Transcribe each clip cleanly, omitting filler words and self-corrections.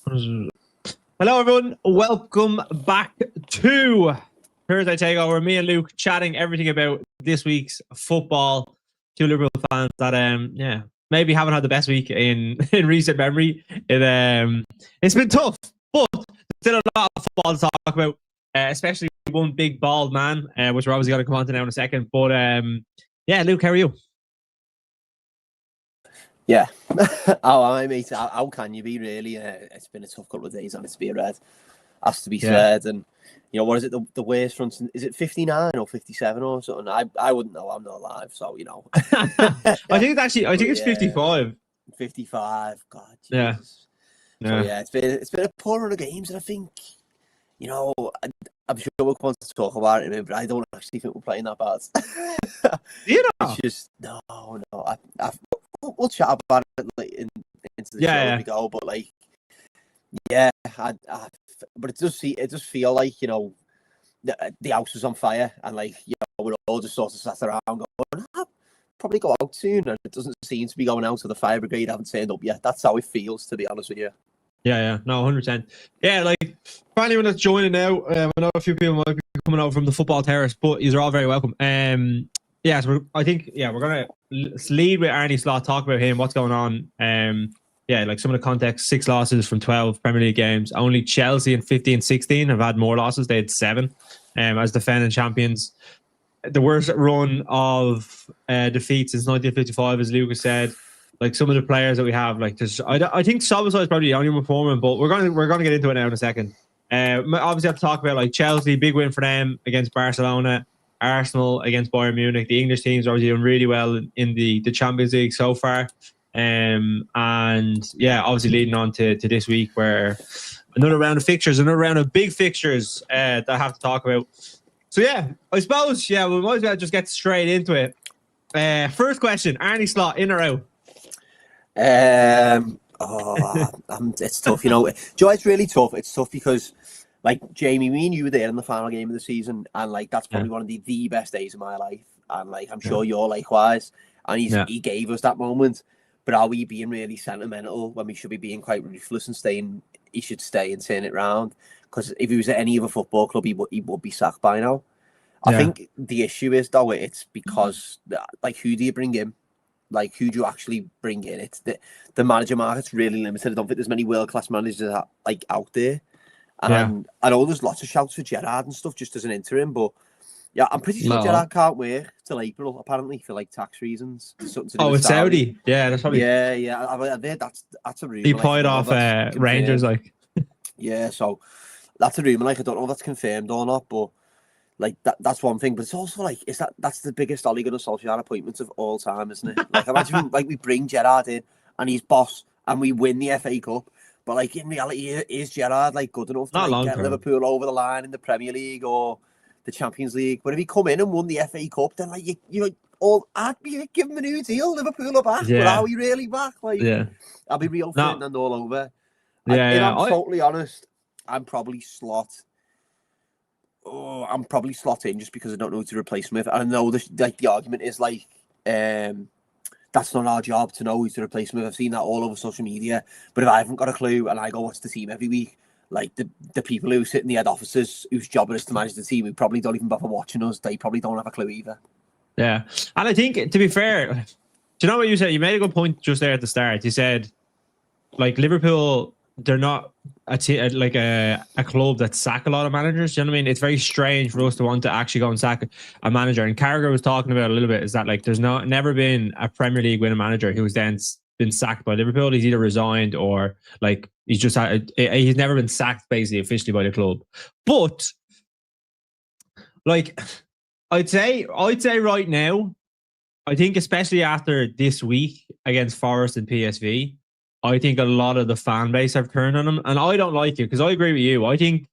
Hello, everyone. Welcome back to Thursday Takeover. Me and Luke chatting everything about this week's football. Two Liverpool fans that maybe haven't had the best week in recent memory. It's been tough, but still a lot of football to talk about, especially one big bald man, which we're obviously going to come on to now in a second. But Luke, how are you? Yeah. Mate. How can you be, really? It's been a tough couple of days, and it's to be read. Has to be said. And, you know, what is it? The worst front? Is it 59 or 57 or something? I wouldn't know. I'm not alive, so, you know. I think it's 55. 55. God, Jesus. Yeah. So, it's been a poor run of games, and I think, you know, I'm sure we'll want to talk about it, but I don't actually think we're playing that bad. You know? It's just, no. We'll chat about it into the show as we go, but like, but it does feel like, you know, the house is on fire, and like, you know, we're all just sort of sat around going, probably go out soon, and it doesn't seem to be going out, so the fire brigade haven't turned up yet. That's how it feels, to be honest with you. No, 100%. Yeah, like, for anyone that's joining now, I know a few people might be coming over from the football terrace, but you're all very welcome. So we're going to lead with Arne Slot, talk about him, what's going on. Like some of the context: 6 losses from 12 Premier League games. Only Chelsea in 15-16 have had more losses. They had 7 as defending champions. The worst run of defeats since 1955, as Lucas said. Like, some of the players that we have, like, I think Szoboszlai is probably the only one performing, but we're going to get into it now in a second. Obviously, have to talk about, like, Chelsea, big win for them against Barcelona. Arsenal against Bayern Munich. The English teams are obviously doing really well in the Champions League so far. Obviously leading on to this week, where another round of fixtures, another round of big fixtures that I have to talk about. So I suppose, we might as well just get straight into it. First question: Arne Slot, in or out? It's tough, you know. Joe, it's really tough. It's tough because, like, Jamie, me and you were there in the final game of the season, and like, that's probably one of the best days of my life, and like, I'm sure you're likewise. And he gave us that moment. But are we being really sentimental when we should be being quite ruthless and saying he should stay and turn it round? Because if he was at any other football club, he would be sacked by now. I think the issue is, though, it's because, like, who do you bring in? Like, who do you actually bring in? It's the manager market's really limited. I don't think there's many world-class managers out there. And I know there's lots of shouts for Gerrard and stuff just as an interim, but yeah, I'm pretty sure Gerrard can't work till April, apparently, for like tax reasons. It's Saudi. Yeah, that's probably. Yeah. I've heard that's a rumor. He played off Rangers, like. Yeah, so that's a rumor. Like, I don't know if that's confirmed or not, but like that's one thing. But it's also like, that's the biggest Ole Gunnar Solskjaer appointment of all time, isn't it? Like, imagine like we bring Gerrard in and he's boss and we win the FA Cup. But like, in reality, is Gerrard like good enough to get Liverpool over the line in the Premier League or the Champions League? But if he come in and won the FA Cup, then like I'd be give him a new deal. Liverpool are back, but are we really back? Like, I'll be real Ferdinand all over. If I'm totally honest, I'm probably Slot. I'm probably Slot in just because I don't know who to replace him with. And I know the argument is like, that's not our job to know who to replace him with. I've seen that all over social media. But if I haven't got a clue and I go watch the team every week, like the people who sit in the head offices whose job it is to manage the team, who probably don't even bother watching us, they probably don't have a clue either. Yeah. And I think, to be fair, do you know what you said? You made a good point just there at the start. You said, like, Liverpool, they're not a club that sack a lot of managers. You know what I mean? It's very strange for us to want to actually go and sack a manager. And Carragher was talking about a little bit, is that like there's never been a Premier League winning manager who's then been sacked by Liverpool. He's either resigned or like he's never been sacked basically officially by the club. But like, I'd say right now, I think especially after this week against Forest and PSV, I think a lot of the fan base have turned on him, and I don't like it because I agree with you. I think,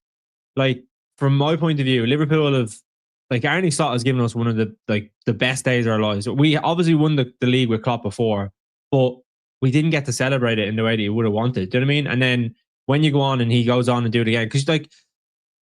like, from my point of view, Liverpool have, like, Arne Slot has given us one of the best days of our lives. We obviously won the league with Klopp before, but we didn't get to celebrate it in the way that he would have wanted. Do you know what I mean? And then when you go on and he goes on and do it again, because like,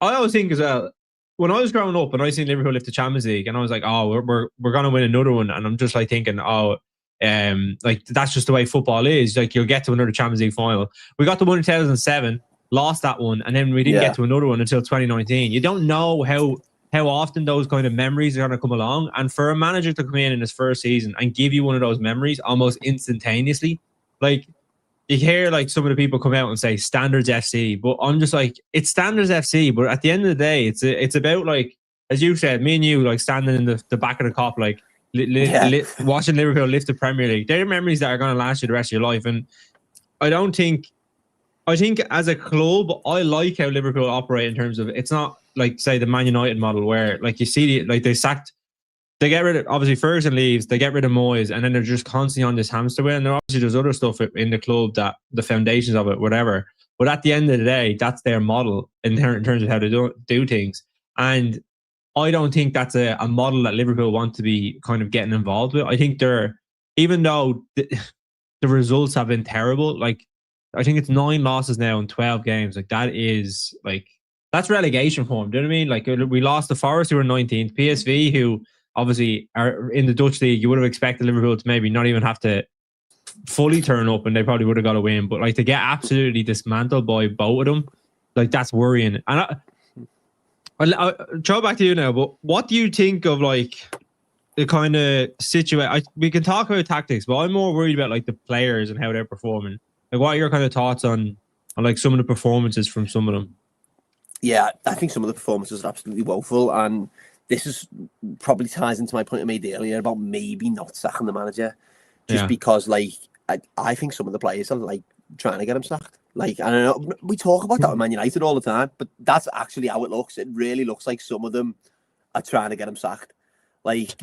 I always think as well, when I was growing up and I seen Liverpool lift the Champions League, and I was like, oh, we're going to win another one, and I'm just like thinking, oh, Like that's just the way football is. Like you'll get to another Champions League final. We got the one in 2007, lost that one, and then we didn't get to another one until 2019. You don't know how often those kind of memories are going to come along. And for a manager to come in his first season and give you one of those memories almost instantaneously, like you hear like some of the people come out and say Standards FC, but I'm just like, it's Standards FC. But at the end of the day, it's about like, as you said, me and you like standing in the back of the Kop, like watching Liverpool lift the Premier League. They're memories that are going to last you the rest of your life. And I think as a club, I like how Liverpool operate in terms of, it's not like say the Man United model where like you see like they get rid of, obviously Ferguson leaves, they get rid of Moyes, and then they're just constantly on this hamster wheel. And obviously there's other stuff in the club, that the foundations of it, whatever. But at the end of the day, that's their model in terms of how they do things. And I don't think that's a model that Liverpool want to be kind of getting involved with. I think even though the results have been terrible, like I think it's 9 losses now in 12 games. Like that is like, that's relegation form. Do you know what I mean? Like we lost to Forest, who were 19th, PSV, who obviously are in the Dutch league. You would have expected Liverpool to maybe not even have to fully turn up, and they probably would have got a win. But like to get absolutely dismantled by both of them, like that's worrying. And I'll throw back to you now. But what do you think of like the kind of situation? We can talk about tactics, but I'm more worried about like the players and how they're performing. Like, what are your kind of thoughts on like some of the performances from some of them? Yeah, I think some of the performances are absolutely woeful, and this is probably ties into my point I made earlier about maybe not sacking the manager, just because like I think some of the players are like trying to get him sacked. Like, I don't know, we talk about that with Man United all the time, but that's actually how it looks. It really looks like some of them are trying to get him sacked. Like,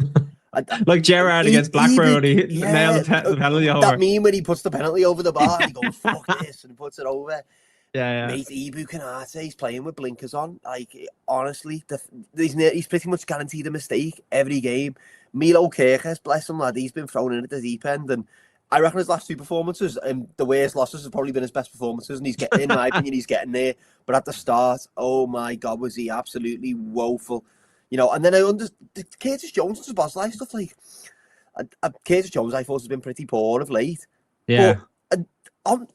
like Gerrard against Blackburn, he nailed the penalty over. That meme when he puts the penalty over the bar and he goes, fuck this, and puts it over. Yeah. Mate, Mikel Arteta, he's playing with blinkers on. Like, honestly, he's pretty much guaranteed a mistake every game. Milo Kerkers, bless him, lad, he's been thrown in at the deep end, and I reckon his last 2 performances, and the worst losses have probably been his best performances, and he's getting, in my opinion, he's getting there. But at the start, oh my God, was he absolutely woeful. You know, and then Curtis Jones and Szoboszlai stuff, like, Curtis Jones, I thought, has been pretty poor of late. Yeah. But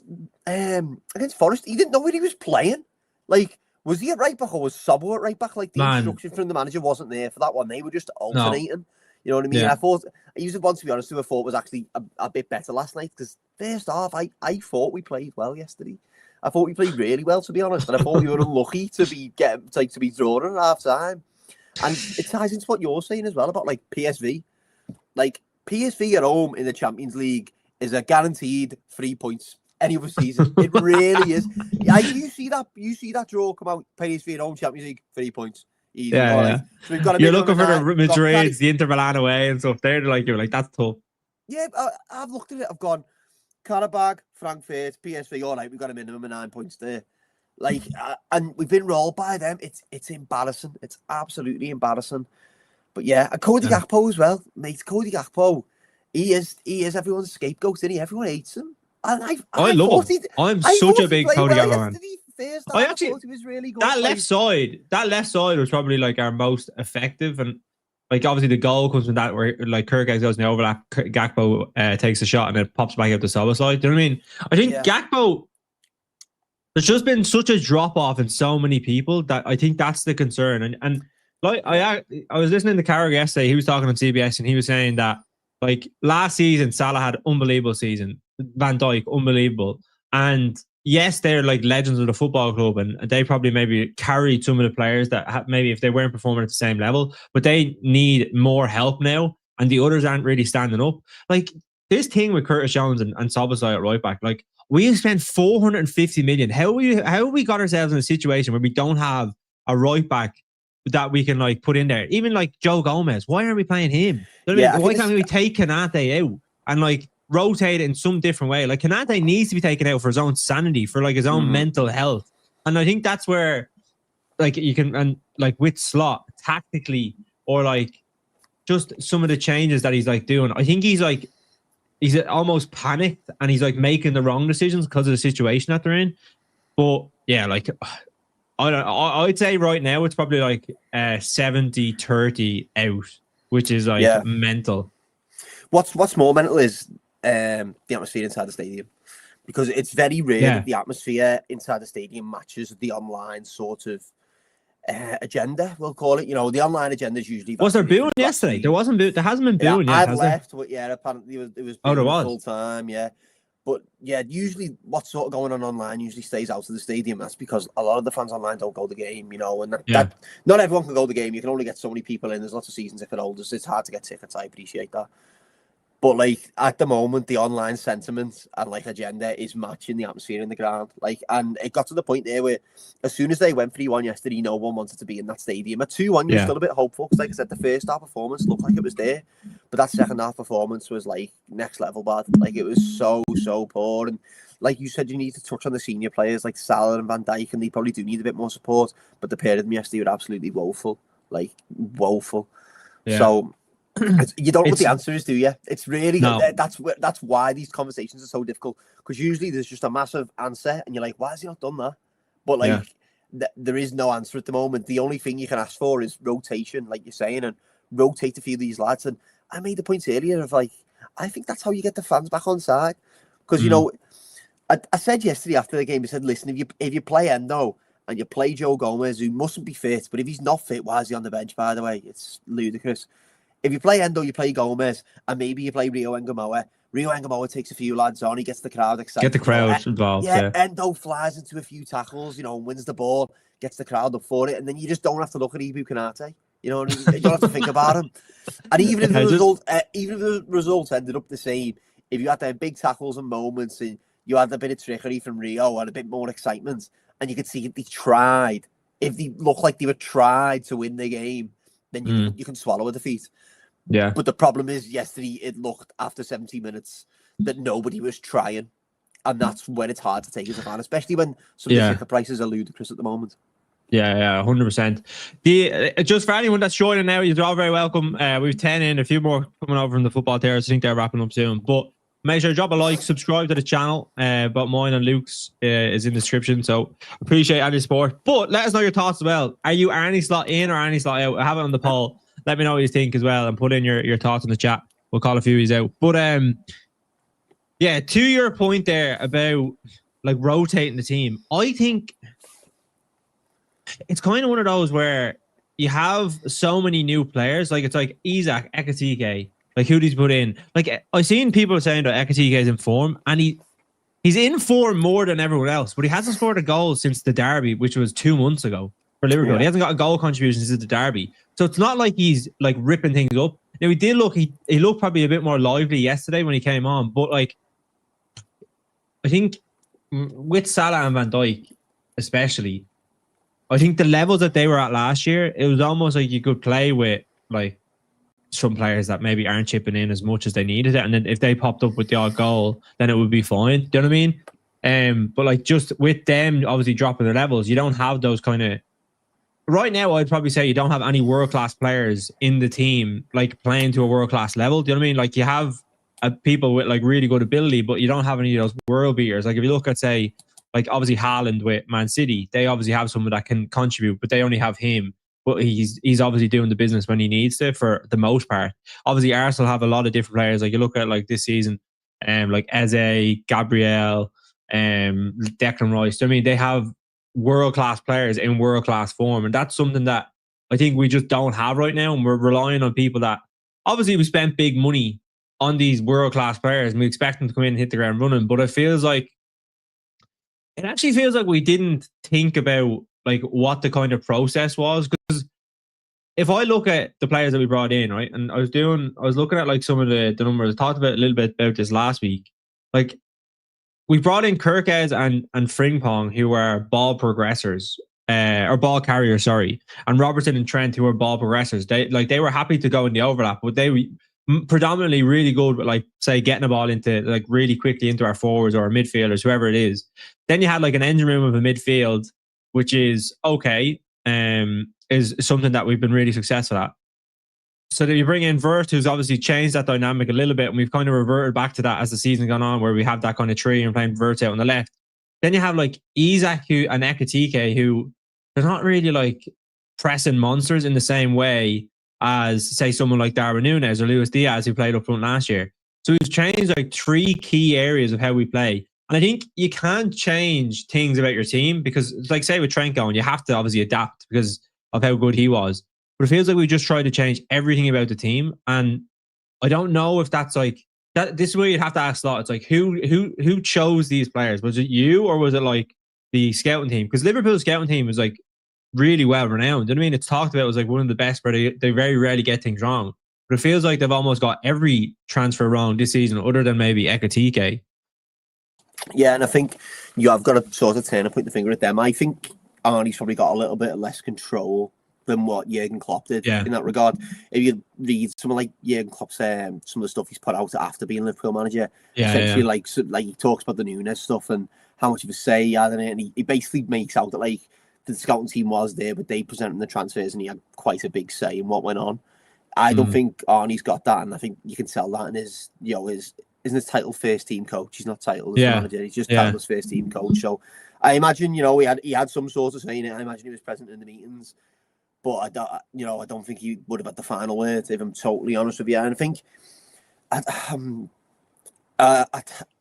against Forest, he didn't know where he was playing. Like, was he at right back or was Sabo at right back? Like, the instruction from the manager wasn't there for that one. They were just alternating. No. You know what I mean? Yeah. I thought, he was the one, to be honest, who I thought was actually a bit better last night, because first half, I thought we played well yesterday. I thought we played really well, to be honest, and I thought we were unlucky to be drawn at half time. And it ties into what you're saying as well about like PSV. Like, PSV at home in the Champions League is a guaranteed 3 points any other season. It really is. You see that draw come out, PSV at home, Champions League, 3 points. Easy. Yeah. So we've got you're looking for the Madrids, the Inter Milan away and stuff. You're like, that's tough. Yeah, I've looked at it. I've gone, Karabag, Frankfurt, PSV, all right, we've got a minimum of 9 points there. Like, and we've been rolled by them. It's embarrassing. It's absolutely embarrassing. But yeah, and Cody Gakpo as well, mate. Cody Gakpo, he is everyone's scapegoat, isn't he? Everyone hates him. And I love him. I'm such a big Cody Gakpo fan. I actually thought he was really good. That left side was probably like our most effective, and like obviously the goal comes from that where like Kirk goes in the overlap, Gakpo takes a shot and it pops back out the solo side. Do you know what I mean? I think Gakpo. There's just been such a drop off in so many people that I think that's the concern. And like I was listening to Carragher yesterday. He was talking on CBS and he was saying that like last season Salah had unbelievable season, Van Dijk unbelievable, and yes, they're like legends of the football club, and they probably maybe carried some of the players that maybe if they weren't performing at the same level, but they need more help now, and the others aren't really standing up. Like this thing with Curtis Jones and Szoboszlai at right back, like. We have spent 450 million. How have we got ourselves in a situation where we don't have a right back that we can like put in there? Even like Joe Gomez, why aren't we playing him? You know what I mean? Why can't we take Kanate out and like rotate it in some different way? Like Kanate needs to be taken out for his own sanity, for like his own mental health. And I think that's where like you can, and like with Slot tactically, or like just some of the changes that he's like doing. I think he's almost panicked and he's like making the wrong decisions because of the situation that they're in. But yeah, like I'd say right now it's probably like 70-30 out, which is like mental. What's more mental is the atmosphere inside the stadium, because it's very rare that the atmosphere inside the stadium matches the online sort of agenda, we'll call it. You know, the online agenda is usually. Was there booing yesterday? There wasn't booing. There hasn't been booing yet. I've left, but apparently it was booing the full time. Yeah, but usually what's sort of going on online usually stays out of the stadium. That's because a lot of the fans online don't go to the game, you know, and that not everyone can go to the game. You can only get so many people in. There's lots of season ticket holders. It's hard to get tickets. I appreciate that. But like at the moment, the online sentiment and like agenda is matching the atmosphere in the ground. Like, and it got to the point there where as soon as they went 3-1 yesterday, no one wanted to be in that stadium. At 2-1, you're still a bit hopeful because, like I said, the first half performance looked like it was there, but that second half performance was like next level bad. Like it was so poor. And like you said, you need to touch on the senior players like Salah and Van Dijk, and they probably do need a bit more support. But the pair of them yesterday were absolutely woeful, like woeful. Yeah. So. You don't know what the answer is, do you? It's really that's why these conversations are so difficult, because usually there's just a massive answer and you're like, why has he not done that? But like there is no answer at the moment. The only thing you can ask for is rotation, like you're saying, and rotate a few of these lads. And I made the point earlier of like, I think that's how you get the fans back on side, because you know, I said yesterday after the game, I said, listen, if you play Endo and you play Joe Gomez, who mustn't be fit, but if he's not fit, why is he on the bench? By the way, it's ludicrous. If you play Endo, you play Gomez, and maybe you play Rio Engamoa. Rio Engamoa takes a few lads on, he gets the crowd excited. Get the crowd involved. Yeah, Endo flies into a few tackles, you know, wins the ball, gets the crowd up for it, and then you just don't have to look at Ibu Konate. You know what I mean? You don't have to think about him. And even if the result ended up the same, if you had them big tackles and moments, and you had a bit of trickery from Rio and a bit more excitement, and you could see if they tried, if they looked like they were tried to win the game, then you can swallow a defeat. Yeah. But the problem is, yesterday it looked after 70 minutes that nobody was trying, and that's when it's hard to take as a fan, especially when some of the ticket prices are ludicrous at the moment. Yeah, 100%. Just for anyone that's joining now, you're all very welcome. We've 10 in, a few more coming over from the football terrace. I think they're wrapping up soon. But make sure to drop a like, subscribe to the channel. But mine and Luke's is in the description. So appreciate any support. But let us know your thoughts as well. Are you Arne Slot In or Arne Slot Out? I have it on the poll. Let me know what you think as well, and put in your thoughts in the chat. We'll call a few of these out. But to your point there about like rotating the team, I think it's kind of one of those where you have so many new players. Like it's like Isak, Ekatike, like who these put in. Like I've seen people saying that Ekatike is in form, and he's in form more than everyone else, but he hasn't scored a goal since the derby, which was 2 months ago for Liverpool. He hasn't got a goal contribution since the derby. So it's not like he's like ripping things up. Now he did look, he looked probably a bit more lively yesterday when he came on, but like I think with Salah and Van Dijk especially, I think the levels that they were at last year, it was almost like you could play with like some players that maybe aren't chipping in as much as they needed it, and then if they popped up with the odd goal, then it would be fine. Do you know what I mean? But like just with them obviously dropping their levels, you don't have those kind of. Right now, I'd probably say you don't have any world-class players in the team, like playing to a world-class level. Do you know what I mean? Like you have people with like really good ability, but you don't have any of those world beaters. Like if you look at, say, like obviously Haaland with Man City, they obviously have someone that can contribute, but they only have him. But he's obviously doing the business when he needs to for the most part. Obviously, Arsenal have a lot of different players. Like you look at like this season, like Eze, Gabriel, Declan Rice. I mean, they have world-class players in world-class form, and that's something that I think we just don't have right now, and we're relying on people that obviously we spent big money on these world-class players and we expect them to come in and hit the ground running, but it actually feels like we didn't think about like what the kind of process was, because if I look at the players that we brought in, right, and I was looking at like some of the numbers. I talked about a little bit about this last week. Like we brought in Kirkes and Frimpong, who are ball progressors, or ball carriers, sorry, and Robertson and Trent, who are ball progressors. They were happy to go in the overlap, but they were predominantly really good with, like, say, getting a ball into like really quickly into our forwards or our midfielders, whoever it is. Then you had like an engine room of a midfield, which is okay, is something that we've been really successful at. So then you bring in Vert, who's obviously changed that dynamic a little bit, and we've kind of reverted back to that as the season gone on, where we have that kind of tree and playing Vert out on the left. Then you have like Isak and Ekatike, who they're not really like pressing monsters in the same way as, say, someone like Darwin Núñez or Luis Diaz, who played up front last year. So we've changed like 3 key areas of how we play. And I think you can't change things about your team because, like, say with Trent going, you have to obviously adapt because of how good he was. But it feels like we just tried to change everything about the team. And I don't know if that's like, this is where you'd have to ask Slot. It's like, who chose these players? Was it you or was it like the scouting team? Because Liverpool's scouting team was like really well renowned. You know what I mean? It's talked about as like one of the best, but they very rarely get things wrong. But it feels like they've almost got every transfer wrong this season, other than maybe Ekatike. Yeah, and I think I've got to sort of turn and point the finger at them. I think Arnie's probably got a little bit less control than what Jurgen Klopp did in that regard. If you read someone like Jurgen Klopp's some of the stuff he's put out after being Liverpool manager, essentially like he talks about the Núñez stuff and how much of a say he had in it, and he basically makes out that like the scouting team was there, but they presented the transfers, and he had quite a big say in what went on. I don't think Arnie's got that, and I think you can tell that in his, isn't his title first team coach? He's not titled as manager; he's just titled as first team coach. So I imagine, he had some sort of say in it. I imagine he was present in the meetings. But I don't think he would have had the final word, if I'm totally honest with you. And I think, I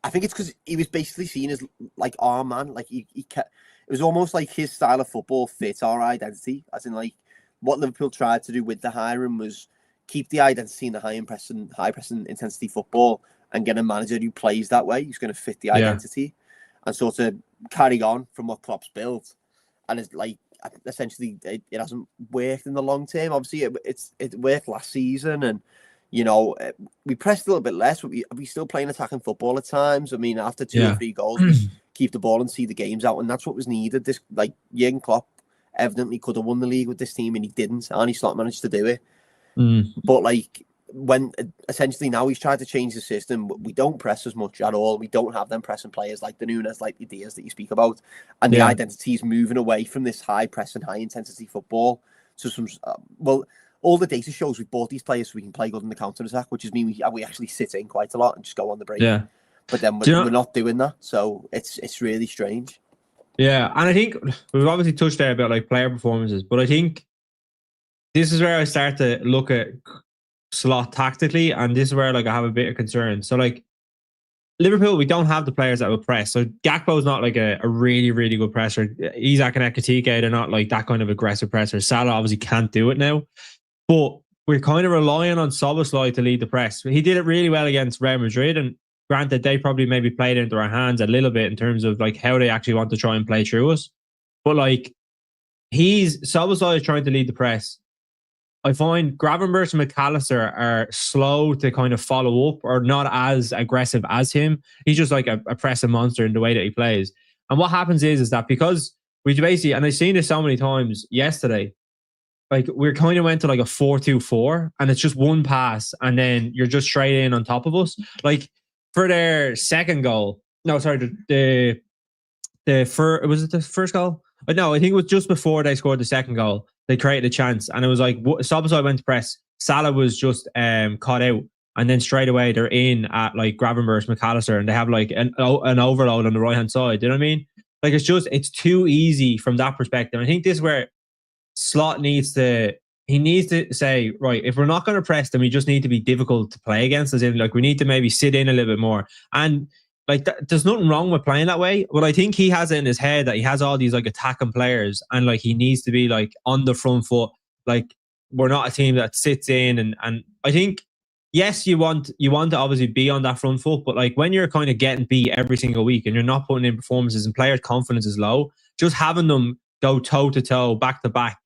think it's because he was basically seen as like our man. Like he kept, it was almost like his style of football fit our identity. As in, like what Liverpool tried to do with the hiring was keep the identity in the high pressing intensity football and get a manager who plays that way. Who's going to fit the identity and sort of carry on from what Klopp's built. And it's like, essentially it hasn't worked in the long term. Obviously it worked last season, and we pressed a little bit less, but we still playing attacking football at times. I mean, after 2 or 3 goals, we keep the ball and see the games out, and that's what was needed. This, like, Jurgen Klopp evidently could have won the league with this team, and he didn't. Arne Slot managed to do it. But like, when essentially now he's tried to change the system, we don't press as much at all. We don't have them pressing players like the Núñez, like the Diaz that you speak about, and the identity is moving away from this high pressing, high intensity football to some. All the data shows we've bought these players so we can play good in the counter attack, which is mean we actually sit in quite a lot and just go on the break. Yeah, but then we're not doing that, so it's really strange. Yeah, and I think we've obviously touched there about like player performances, but I think this is where I start to look at Slot tactically, and this is where like I have a bit of concern. So like Liverpool, we don't have the players that will press. So Gakpo's not like a really, really good presser. Isak and Ekatike, they're not like that kind of aggressive presser. Salah obviously can't do it now, but we're kind of relying on Szoboszlai to lead the press. He did it really well against Real Madrid, and granted, they probably maybe played into our hands a little bit in terms of like how they actually want to try and play through us. But like Szoboszlai is trying to lead the press. I find Gravenberch and McAllister are slow to kind of follow up, or not as aggressive as him. He's just like a pressing monster in the way that he plays. And what happens is that because we basically, and I've seen this so many times yesterday, like we kind of went to like a 4-2-4, and it's just one pass, and then you're just straight in on top of us. Like for their second goal, no, sorry, was it the first goal? But no, I think it was just before they scored the second goal. They created a chance, and it was like Szoboszlai went to press. Salah was just caught out, and then straight away they're in at like Gravenberch, McAllister, and they have like an overload on the right hand side. Do you know what I mean? Like it's too easy from that perspective. I think this is where Slot needs to say, right, if we're not going to press them, we just need to be difficult to play against. As in, like we need to maybe sit in a little bit more. And like there's nothing wrong with playing that way, but I think he has it in his head that he has all these like attacking players, and like he needs to be like on the front foot. Like we're not a team that sits in, and I think yes, you want to obviously be on that front foot, but like when you're kind of getting beat every single week and you're not putting in performances and players' confidence is low, just having them go toe to toe, back to back,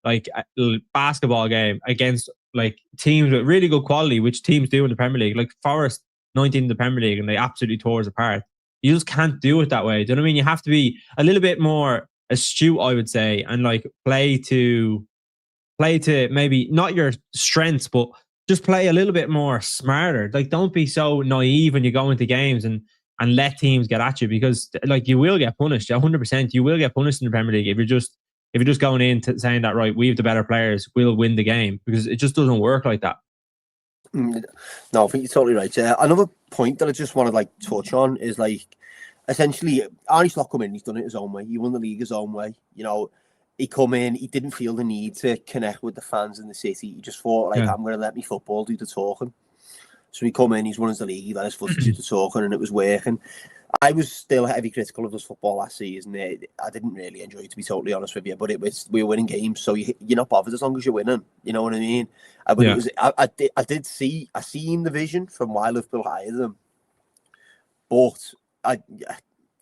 like a basketball game against like teams with really good quality, which teams do in the Premier League, like Forest 19 in the Premier League, and they absolutely tore us apart. You just can't do it that way. Do you know what I mean? You have to be a little bit more astute, I would say, and like play to maybe not your strengths, but just play a little bit more smarter. Like don't be so naive when you go into games and let teams get at you, because like you will get punished. 100%, you will get punished in the Premier League if you're just going in to saying that, right, we have the better players, we'll win the game, because it just doesn't work like that. No, I think you're totally right. Another point that I just want to like touch on is like essentially Arne Slot come in, he's done it his own way. He won the league his own way. he come in, he didn't feel the need to connect with the fans in the city. He just thought, like, I'm going to let me football do the talking. So he come in, he's won the league, he let his footy do the talking, and it was working. I was still heavy critical of his football last season. I didn't really enjoy it, to be totally honest with you, but we were winning games, so you're not bothered as long as you're winning. You know what I mean? I seen the vision from why Liverpool hired them, but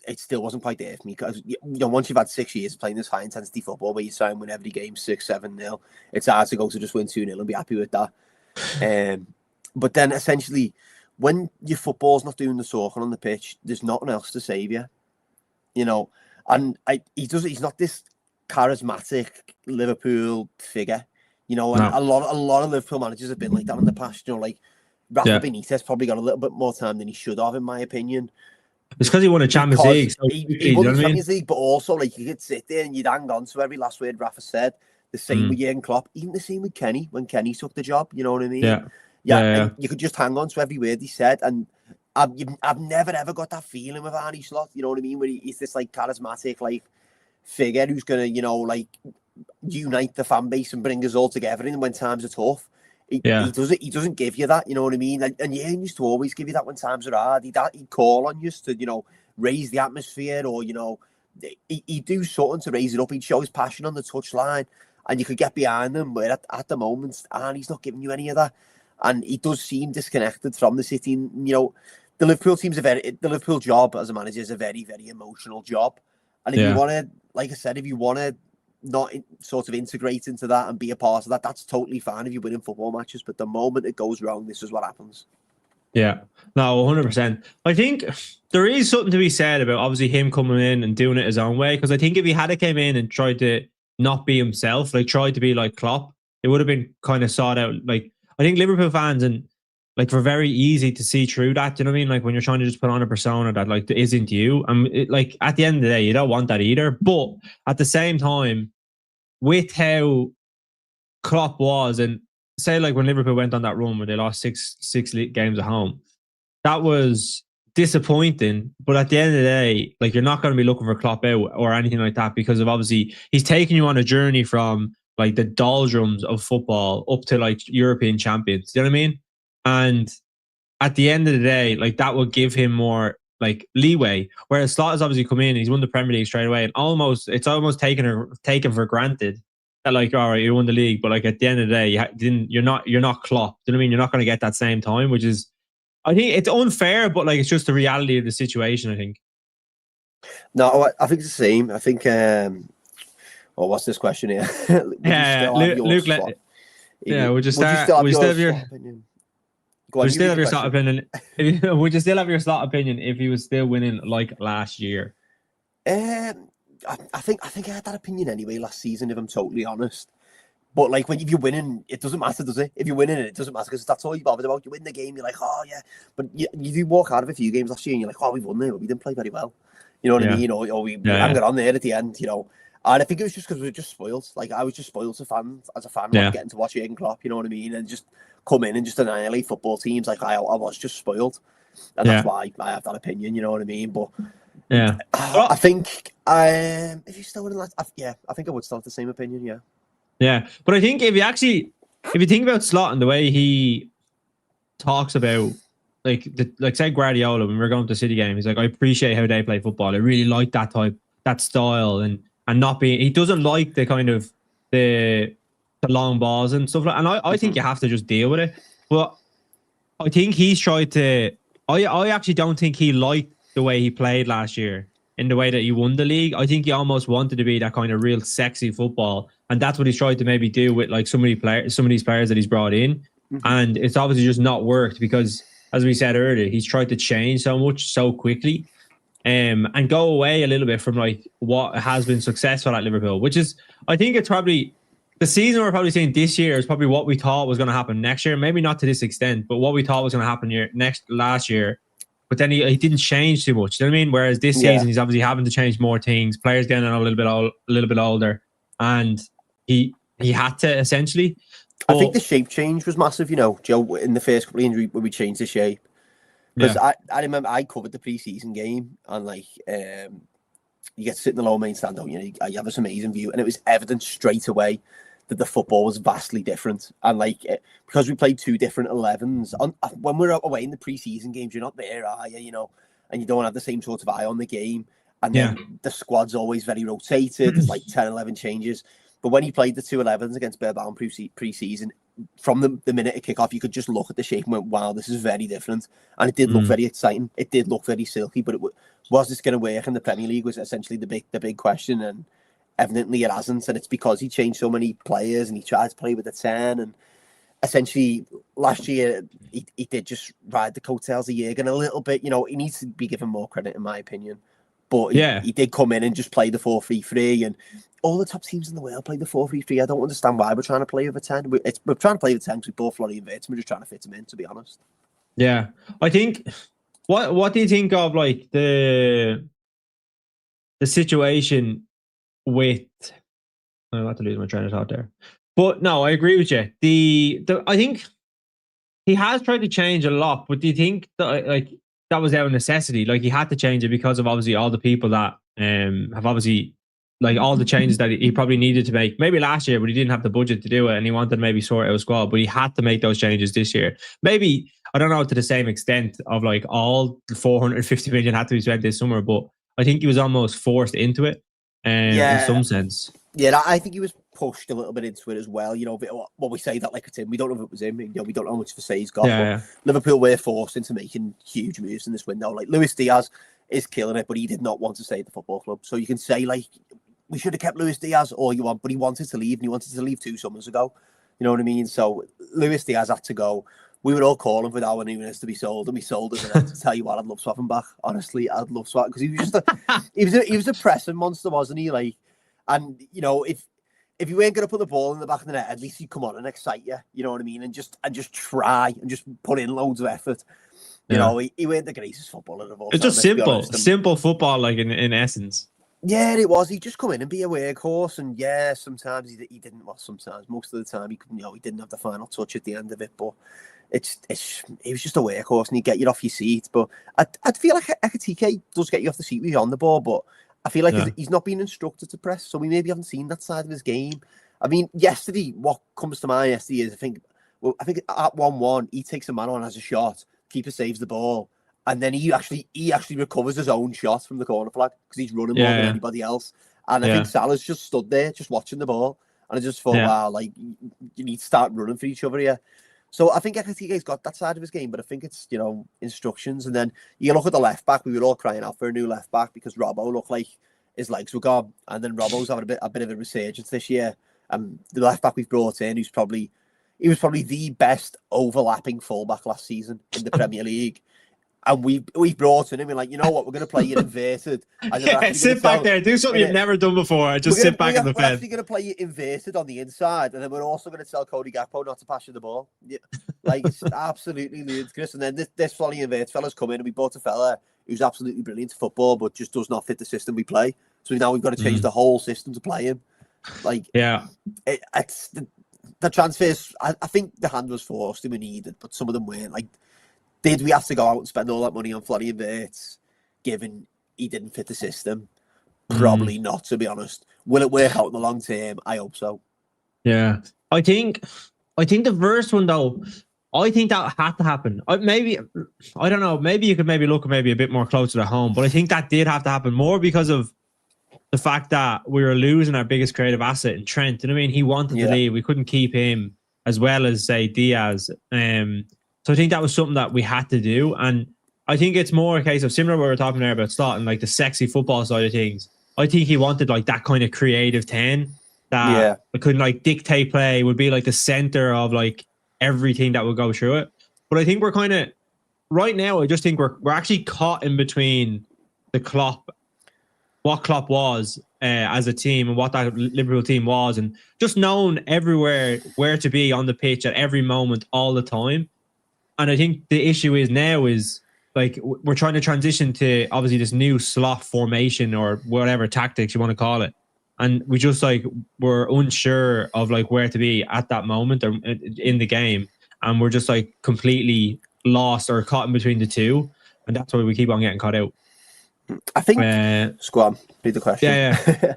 it still wasn't quite there for me, because once you've had 6 years playing this high intensity football where you try and win every game 6-7-0, it's hard to go to just win 2-0 and be happy with that. But then essentially, when your football's not doing the talking on the pitch, there's nothing else to save you. And he's not this charismatic Liverpool figure. And a lot of Liverpool managers have been like that in the past. Like Rafa Benitez probably got a little bit more time than he should have, in my opinion. It's because he won a Champions League. So he won the Champions League, but also, like, you could sit there and you'd hang on to every last word Rafa said. The same with Jurgen Klopp, even the same with Kenny when Kenny took the job. You know what I mean? Yeah. You could just hang on to every word he said, and I've never ever got that feeling with Arne Slot. You know what I mean? Where he's this like charismatic like figure who's gonna like unite the fan base and bring us all together. And when times are tough, he doesn't give you that. You know what I mean? And he used to always give you that when times are hard. He'd call on you to raise the atmosphere, or he'd do something to raise it up. He'd show his passion on the touchline, and you could get behind him. But at the moment, Arne's not giving you any of that. And he does seem disconnected from the city. The Liverpool team's the Liverpool job as a manager is a very, very emotional job. And if you want to, like I said, if you want to not sort of integrate into that and be a part of that, that's totally fine if you're winning football matches. But the moment it goes wrong, this is what happens. Yeah, no, 100%. I think there is something to be said about obviously him coming in and doing it his own way. Because I think if he had came in and tried to not be himself, like tried to be like Klopp, it would have been kind of sought out. Like, I think Liverpool fans and like were very easy to see through that. Do you know what I mean? Like when you're trying to just put on a persona that like isn't you. And like at the end of the day, you don't want that either. But at the same time, with how Klopp was, and say like when Liverpool went on that run where they lost six games at home, that was disappointing. But at the end of the day, like you're not going to be looking for Klopp out or anything like that, because of obviously he's taking you on a journey from like the doldrums of football up to like European champions. Do you know what I mean? And at the end of the day, like that will give him more like leeway. Whereas Slot has obviously come in, he's won the Premier League straight away, and it's almost taken for granted that like, all right, you won the league, but like at the end of the day, you're not Klopp. Do you know what I mean? You're not going to get that same time, which is, I think it's unfair, but like it's just the reality of the situation, I think. No, I think it's the same. I think well, what's this question here? Luke. Would you still have your opinion? Would you still have your Slot opinion? Would you still have your Slot opinion if he was still winning like last year? I think I had that opinion anyway last season, if I'm totally honest. But like if you're winning, it doesn't matter, does it? If you're winning, it doesn't matter, because that's all you're bothered about. You win the game, you're like, oh yeah. But you do walk out of a few games last year, and you're like, oh, we won there, but we didn't play very well. You know what I mean? Or we hung it on there at the end. And I think it was just because we were just spoiled. Like I was just spoiled as a fan, like getting to watch Jurgen Klopp. You know what I mean? And just come in and just annihilate football teams. Like I was just spoiled, and that's why I have that opinion. You know what I mean? But I think if you still winning, I think I would still have the same opinion. Yeah, but I think if you think about Slot and the way he talks about like say Guardiola when we're going to the City game, he's like, I appreciate how they play football. I really like that style, and not being, he doesn't like the kind of the long balls and stuff like. And I think you have to just deal with it. But I think he's tried to. I actually don't think he liked the way he played last year in the way that he won the league. I think he almost wanted to be that kind of real sexy football, and that's what he's tried to maybe do with like some of these players that he's brought in. And it's obviously just not worked because, as we said earlier, he's tried to change so much so quickly. And go away a little bit from like what has been successful at Liverpool, which is, I think it's probably the season we're probably seeing this year is probably what we thought was going to happen next year. Maybe not to this extent, but what we thought was going to happen last year. But then he didn't change too much. You know what I mean? Whereas this season he's obviously having to change more things. Players getting a little bit older, and he had to essentially. I think the shape change was massive. Joe, in the first couple of injuries when we changed the shape. Because I remember I covered the pre-season game, and like you get to sit in the lower main stand, don't you? You have this amazing view, and it was evident straight away that the football was vastly different. And like, because we played 2 different 11s, when we're away in the pre-season games, you're not there, are you? You know, and you don't have the same sort of eye on the game. And then the squad's always very rotated. There's like 10, 11 changes. But when he played the 2 11s against Bilbao pre-season, from the minute of kickoff, you could just look at the shape and went, wow, this is very different. And it did look very exciting. It did look very silky, but was this going to work in the Premier League was essentially the big question. And evidently it hasn't. And it's because he changed so many players and he tried to play with a 10. And essentially last year, he did just ride the coattails of Jurgen a little bit. You know, he needs to be given more credit, in my opinion. But he did come in and just play the 4-3-3, and all the top teams in the world play the 4-3-3. I don't understand why we're trying to play with a 10. We're trying to play with 10 because we bought Florian Wirtz. We're just trying to fit him in, to be honest. Yeah, I think. What do you think of like the situation with? I'm about to lose my train of thought there, but no, I agree with you. I think he has tried to change a lot, but do you think that like that was out of necessity? Like he had to change it because of obviously all the people that have obviously like all the changes that he probably needed to make. Maybe last year, but he didn't have the budget to do it, and he wanted to maybe sort out a squad. But he had to make those changes this year. Maybe I don't know to the same extent of like all the 450 million had to be spent this summer, but I think he was almost forced into it, in some sense. Yeah, I think he was pushed a little bit into it as well. You know, what we say that like it's him. We don't know if it was him. You know, we don't know how much to say he's got. But Liverpool were forced into making huge moves in this window. Like Luis Diaz is killing it, but he did not want to stay at the football club. So you can say like we should have kept Luis Diaz all you want, but he wanted to leave, and he wanted to leave 2 summers ago. You know what I mean? So Luis Diaz had to go. We were all calling for Darwin Núñez to be sold, and we sold it. And to tell you what, I'd love swapping back. Honestly, I'd love swapping because he was just he was a pressing monster, wasn't he? Like, and you know, if you weren't going to put the ball in the back of the net, at least he'd come on and excite you. You know what I mean? And just try and just put in loads of effort. You know, he weren't the greatest footballer of all time. It's just simple football, like in essence. Yeah, it was. He'd just come in and be a workhorse, and sometimes he didn't. Well, sometimes, most of the time, he couldn't. You know, he didn't have the final touch at the end of it, but. He was just a workhorse, and he'd get you off your seat. But I'd feel like Ekitike does get you off the seat when you're on the ball, but I feel like he's not being instructed to press, so we maybe haven't seen that side of his game. I mean, yesterday, what comes to mind yesterday is I think at 1-1, he takes a man on as a shot, keeper saves the ball, and then he actually recovers his own shot from the corner flag because he's running more than anybody else. And I think Salah's just stood there, just watching the ball, and I just thought, wow, like you need to start running for each other here. So I think Ekitike's got that side of his game, but I think it's, you know, instructions. And then you look at the left back. We were all crying out for a new left back because Robbo looked like his legs were gone. And then Robbo's having a bit of a resurgence this year. The left back we've brought in, he was probably the best overlapping fullback last season in the Premier League. And we brought in him and like, you know what, we're going to play you inverted. Sit back there, do something you've never done before. Just sit back in the fence. We're actually going to play you inverted on the inside, and then we're also going to tell Cody Gakpo not to pass you the ball. Yeah. Like, it's absolutely ludicrous. And then this Florian Wirtz fella's come in, and we bought a fella who's absolutely brilliant at football, but just does not fit the system we play. So now we've got to change the whole system to play him. Like, it's the transfers. I think the hand was forced and we needed, but some of them weren't. Like, did we have to go out and spend all that money on Florian Wirtz, given he didn't fit the system? Probably not, to be honest. Will it work out in the long term? I hope so. Yeah. I think the first one, though, I think that had to happen. Maybe, I don't know, maybe you could look a bit more closer to home, but I think that did have to happen more because of the fact that we were losing our biggest creative asset in Trent. And I mean, he wanted to leave. We couldn't keep him as well as, say, Diaz. So I think that was something that we had to do. And I think it's more a case of similar to what we were talking there about Slot and like the sexy football side of things. I think he wanted like that kind of creative 10 that couldn't like dictate play, would be like the center of like everything that would go through it. But I think we're kind of right now, I just think we're actually caught in between what Klopp was as a team and what that Liverpool team was, and just knowing everywhere where to be on the pitch at every moment all the time. And I think the issue is now is like we're trying to transition to obviously this new slot formation or whatever tactics you want to call it. And we just like we're unsure of like where to be at that moment or in the game. And we're just like completely lost or caught in between the two. And that's why we keep on getting caught out. I think. Just go on. Read the question. Yeah.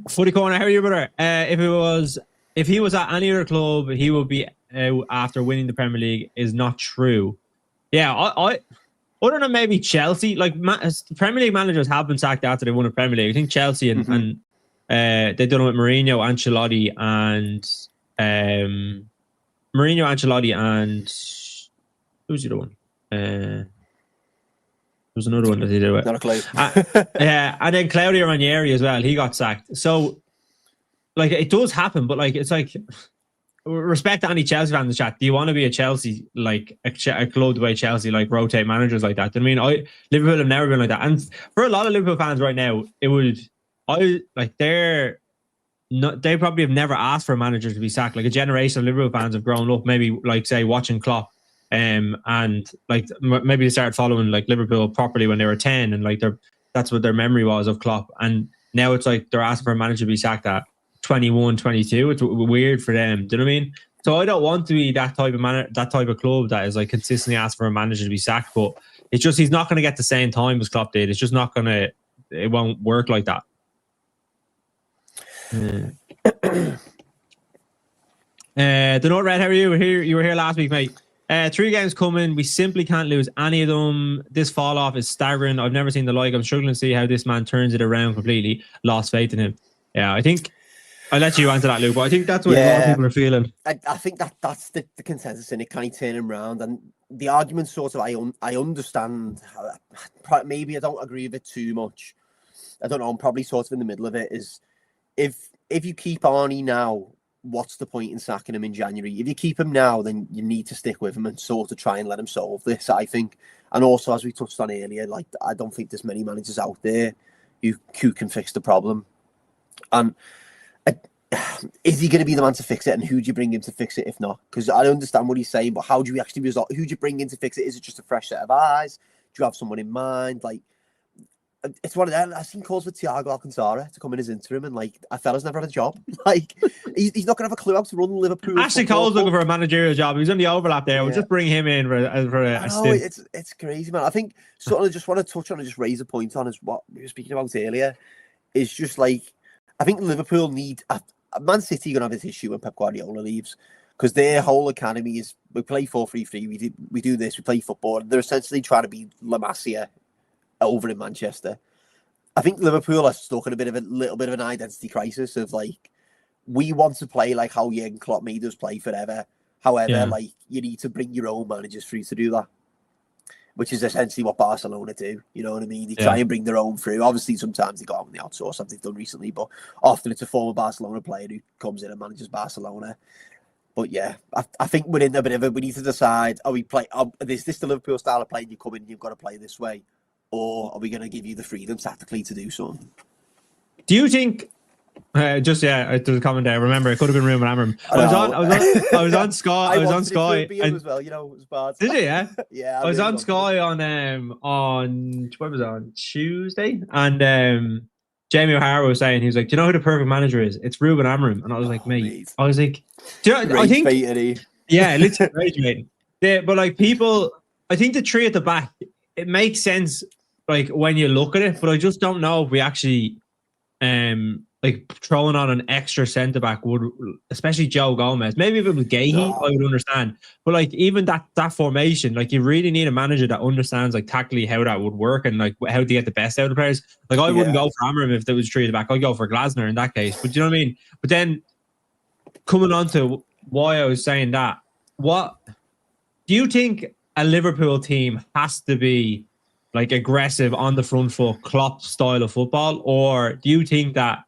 Footy corner. How are you, brother? If he was at any other club, he would be out after winning the Premier League. Is not true. Yeah, I other than maybe Chelsea, like Premier League managers have been sacked after they won a Premier League. I think Chelsea and they've done it with Mourinho, Ancelotti, and who's the other one? There was another one that they did it. Not a clue. Yeah, and then Claudio Ranieri as well. He got sacked. So, like, it does happen, but like, it's like, respect to any Chelsea fan in the chat. Do you want to be a Chelsea, like a club the way Chelsea like rotate managers like that? I mean, Liverpool have never been like that, and for a lot of Liverpool fans right now, they probably have never asked for a manager to be sacked. Like a generation of Liverpool fans have grown up, maybe like say watching Klopp. And like maybe they started following like Liverpool properly when they were 10, and like that's what their memory was of Klopp. And now it's like they're asking for a manager to be sacked at 21, 22. It's weird for them. Do you know what I mean? So I don't want to be that type of that type of club that is like consistently asking for a manager to be sacked. But it's just he's not going to get the same time as Klopp did. It's just not going to. It won't work like that. The North Red, how are you? You were here last week, mate. 3 games coming. We simply can't lose any of them. This fall off is staggering. I've never seen the like. I'm struggling to see how this man turns it around completely. Lost faith in him. Yeah, I think I'll let you answer that, Luke. But I think that's what a lot of people are feeling. I think that's the consensus in it. Can he turn him around? And the argument sort of, I understand. Maybe I don't agree with it too much. I don't know. I'm probably sort of in the middle of it. Is if you keep Arnie now, what's the point in sacking him in January? If you keep him now, then you need to stick with him and sort of try and let him solve this, I think. And also, as we touched on earlier, like I don't think there's many managers out there who can fix the problem. And is he going to be the man to fix it? And who do you bring in to fix it if not? Because I understand what he's saying, but how do you actually resolve? Who do you bring in to fix it? Is it just a fresh set of eyes? Do you have someone in mind? Like, it's one of them. I've seen calls for Thiago Alcantara to come in as interim, and like, a fella's never had a job. Like, he's not going to have a clue how to run Liverpool. Ashley Cole's looking for a managerial job. He's on the overlap there. We'll just bring him in for a stint. It's crazy, man. I think something I just want to touch on and just raise a point on is what we were speaking about earlier. Is just like, I think Liverpool need Man City going to have this issue when Pep Guardiola leaves, because their whole academy is we play 4-3-3. We do this. We play football. And they're essentially trying to be La Masia over in Manchester. I think Liverpool are stuck in a little bit of an identity crisis of like, we want to play like how Jurgen Klopp made us play forever. However, like, you need to bring your own managers through to do that, which is essentially what Barcelona do. You know what I mean? They try and bring their own through. Obviously, sometimes they go out on the outsource, as they've done recently, but often it's a former Barcelona player who comes in and manages Barcelona. But yeah, I think we're in a bit of it. We need to decide: is this the Liverpool style of playing? You come in, you've got to play this way, or are we going to give you the freedom tactically to do something? Do you think? There's a comment there. Remember, it could have been Ruben Amorim. I was on Sky. I was on Sky as well. You know, it was bad. Did you? Yeah. Yeah. I was on Sky on what was it, on Tuesday, and Jamie O'Hara was saying, he was like, "Do you know who the perfect manager is? It's Ruben Amorim." And I was like, "Mate," I was like, "Do you know, I think, yeah, literally rage baiting." But like people, I think the 3 at the back, it makes sense like when you look at it, but I just don't know if we actually like throwing on an extra centre back would, especially Joe Gomez. Maybe if it was Gahey, I would understand. But like even that formation, like you really need a manager that understands like tactically how that would work and like how to get the best out of the players. Like I wouldn't go for Amorim if there was 3 at the back. I'd go for Glasner in that case. But do you know what I mean? But then coming on to why I was saying that, what do you think a Liverpool team has to be like aggressive on the front foot, Klopp style of football, or do you think that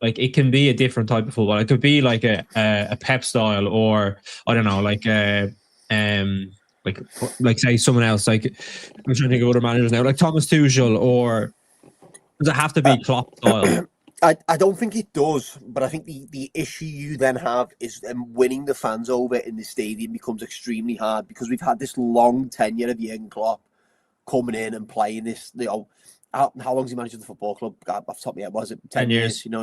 like it can be a different type of football? It could be like a Pep style, or I don't know, like say someone else. Like I'm trying to think of other managers now, like Thomas Tuchel, or does it have to be Klopp style? I don't think it does, but I think the issue you then have is winning the fans over in the stadium becomes extremely hard, because we've had this long tenure of Jurgen Klopp coming in and playing this, you know. How long's he managed the football club? Off the top of my head, was it 10 years? You know,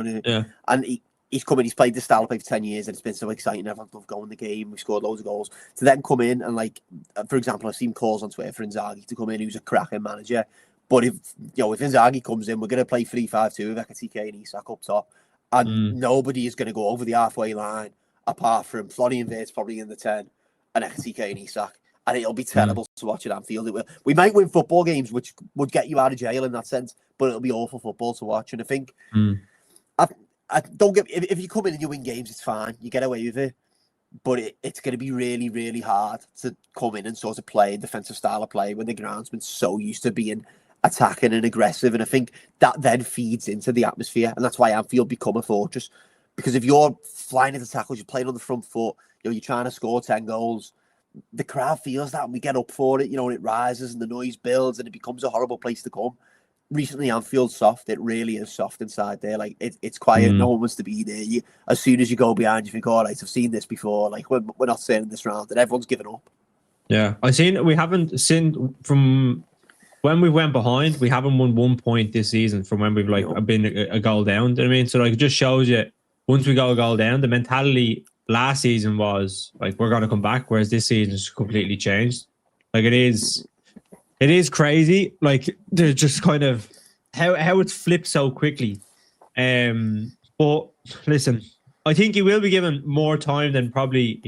and he's come in, he's played this style of play for 10 years, and it's been so exciting. Everyone loved going the game. We scored loads of goals. To then come in and, like, for example, I've seen calls on Twitter for Inzaghi to come in, who's a cracking manager, But if Inzaghi comes in, we're going to play 3-5-2 with Ekitike and Isak up top, and nobody is going to go over the halfway line apart from Florian Wirtz probably in the 10 and Ekitike and Isak, and it'll be terrible to watch at Anfield. We might win football games, which would get you out of jail in that sense, but it'll be awful football to watch. And I think I don't get if you come in and you win games, it's fine, you get away with it. But it's going to be really, really hard to come in and sort of play a defensive style of play when the ground's been so used to being attacking and aggressive. And I think that then feeds into the atmosphere. And that's why Anfield become a fortress. Because if you're flying into tackles, you're playing on the front foot, you're trying to score 10 goals, the crowd feels that and we get up for it, and it rises and the noise builds and it becomes a horrible place to come. Recently, Anfield's soft. It really is soft inside there. Like it's quiet. No one wants to be there. As soon as you go behind, you think, "All right, I've seen this before." Like we're not saying this round, and everyone's given up. Yeah, we haven't seen from when we went behind. We haven't won 1 point this season from when we've been a goal down. Do you know what I mean? So it just shows you once we go a goal down, the mentality last season was like we're going to come back, whereas this season is completely changed. Like it is crazy. Like they're just kind of how it's flipped so quickly. But listen, I think he will be given more time than probably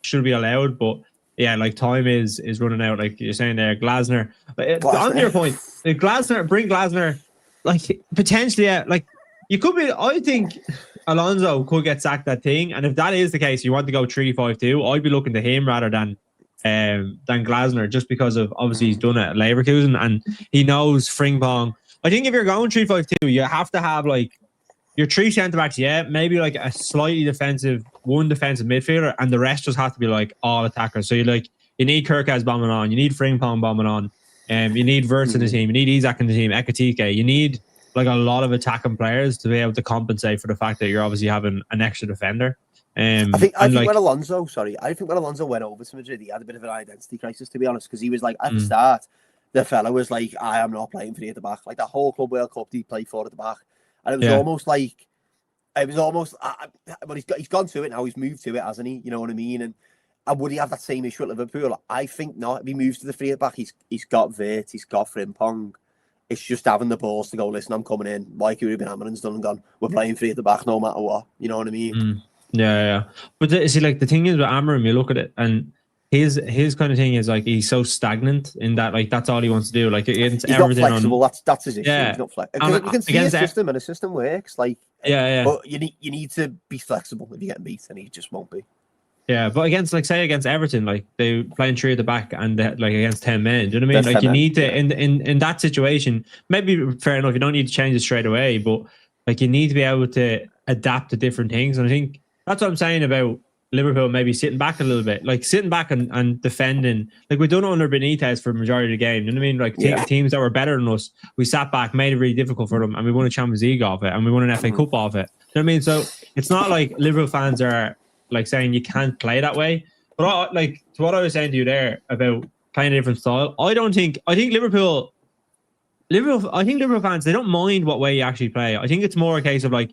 should be allowed. But yeah, like time is running out. Like you're saying there, Glasner. On your point, bring Glasner. Like potentially, like you could be. I think Alonso could get sacked that thing, and if that is the case, you want to go 3-5-2. I'd be looking to him rather than Glasner, just because of obviously he's done it at Leverkusen and he knows Frimpong. I think if you're going 3-5-2, you have to have like your 3 centre backs, maybe like a slightly defensive, one defensive midfielder, and the rest just have to be like all attackers. So you need Kirkaz bombing on, you need Frimpong bombing on, you need Wirtz in the team, you need Isak in the team, Ekitike. You need like a lot of attacking players to be able to compensate for the fact that you're obviously having an extra defender. I think when Alonso went over to Madrid, he had a bit of an identity crisis, to be honest, because he was like at the start, the fella was like, I am not playing for you at the back. Like that whole Club World Cup he played for at the back, and it was almost like but he's gone to it now. He's moved to it, hasn't he? You know what I mean? And would he have that same issue at Liverpool? I think not. If he moves to the free at back, he's got Wirtz, he's got Frimpong. It's just having the balls to go, listen, I'm coming in. Like Ruben Amorim's done and gone, we're playing free at the back no matter what. You know what I mean? Yeah. But see, like the thing is with Amorim, you look at it, and his kind of thing is like he's so stagnant in that like that's all he wants to do. Like he's not flexible. That's his issue. He's not flexible. You can see a system, and a system works. Like but you need to be flexible if you get beat, and he just won't be. Yeah, but against Everton, like they playing 3 at the back and like against 10 men. Do you know what I mean? Like you need to in that situation. Maybe fair enough. You don't need to change it straight away, but like you need to be able to adapt to different things. And I think that's what I'm saying about Liverpool maybe sitting back a little bit, like sitting back and defending. Like we done it under Benitez for the majority of the game. You know what I mean? Like teams that were better than us, we sat back, made it really difficult for them, and we won a Champions League off it, and we won an FA Cup off it. You know what I mean? So it's not like Liverpool fans are like saying you can't play that way. But like to what I was saying to you there about playing a different style, I think Liverpool fans, they don't mind what way you actually play. I think it's more a case of like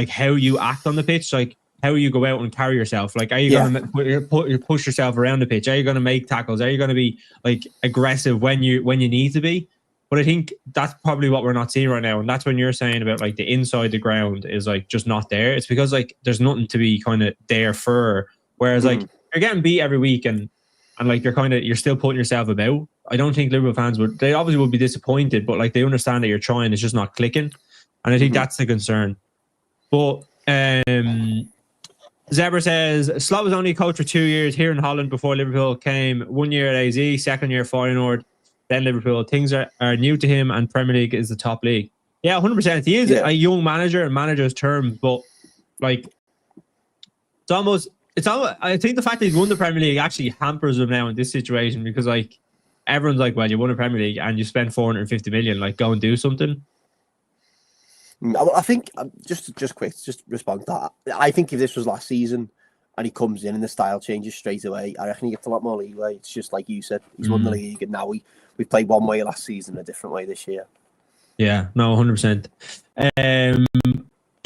how you act on the pitch, like how you go out and carry yourself. Like, are you going to push yourself around the pitch? Are you going to make tackles? Are you going to be like aggressive when you need to be? But I think that's probably what we're not seeing right now. And that's when you're saying about like the inside the ground is like just not there. It's because like there's nothing to be kind of there for. Whereas like you're getting beat every week and like you're still putting yourself about. I don't think Liverpool fans they obviously would be disappointed, but like they understand that you're trying, it's just not clicking. And I think that's the concern. But Zebra says Slot was only a coach for 2 years here in Holland before Liverpool came. 1 year at AZ, second year Feyenoord, then Liverpool. Things are new to him, and Premier League is the top league. Yeah, 100%. He is a young manager and manager's term, but like it's almost. I think the fact that he's won the Premier League actually hampers him now in this situation, because like everyone's like, well, you won a Premier League and you spent 450 million. Like, go and do something. I think just respond to that. I think if this was last season and he comes in and the style changes straight away, I reckon he gets a lot more leeway. It's just like you said, he's won the league, and now we played one way last season, a different way this year. Yeah, no, 100%.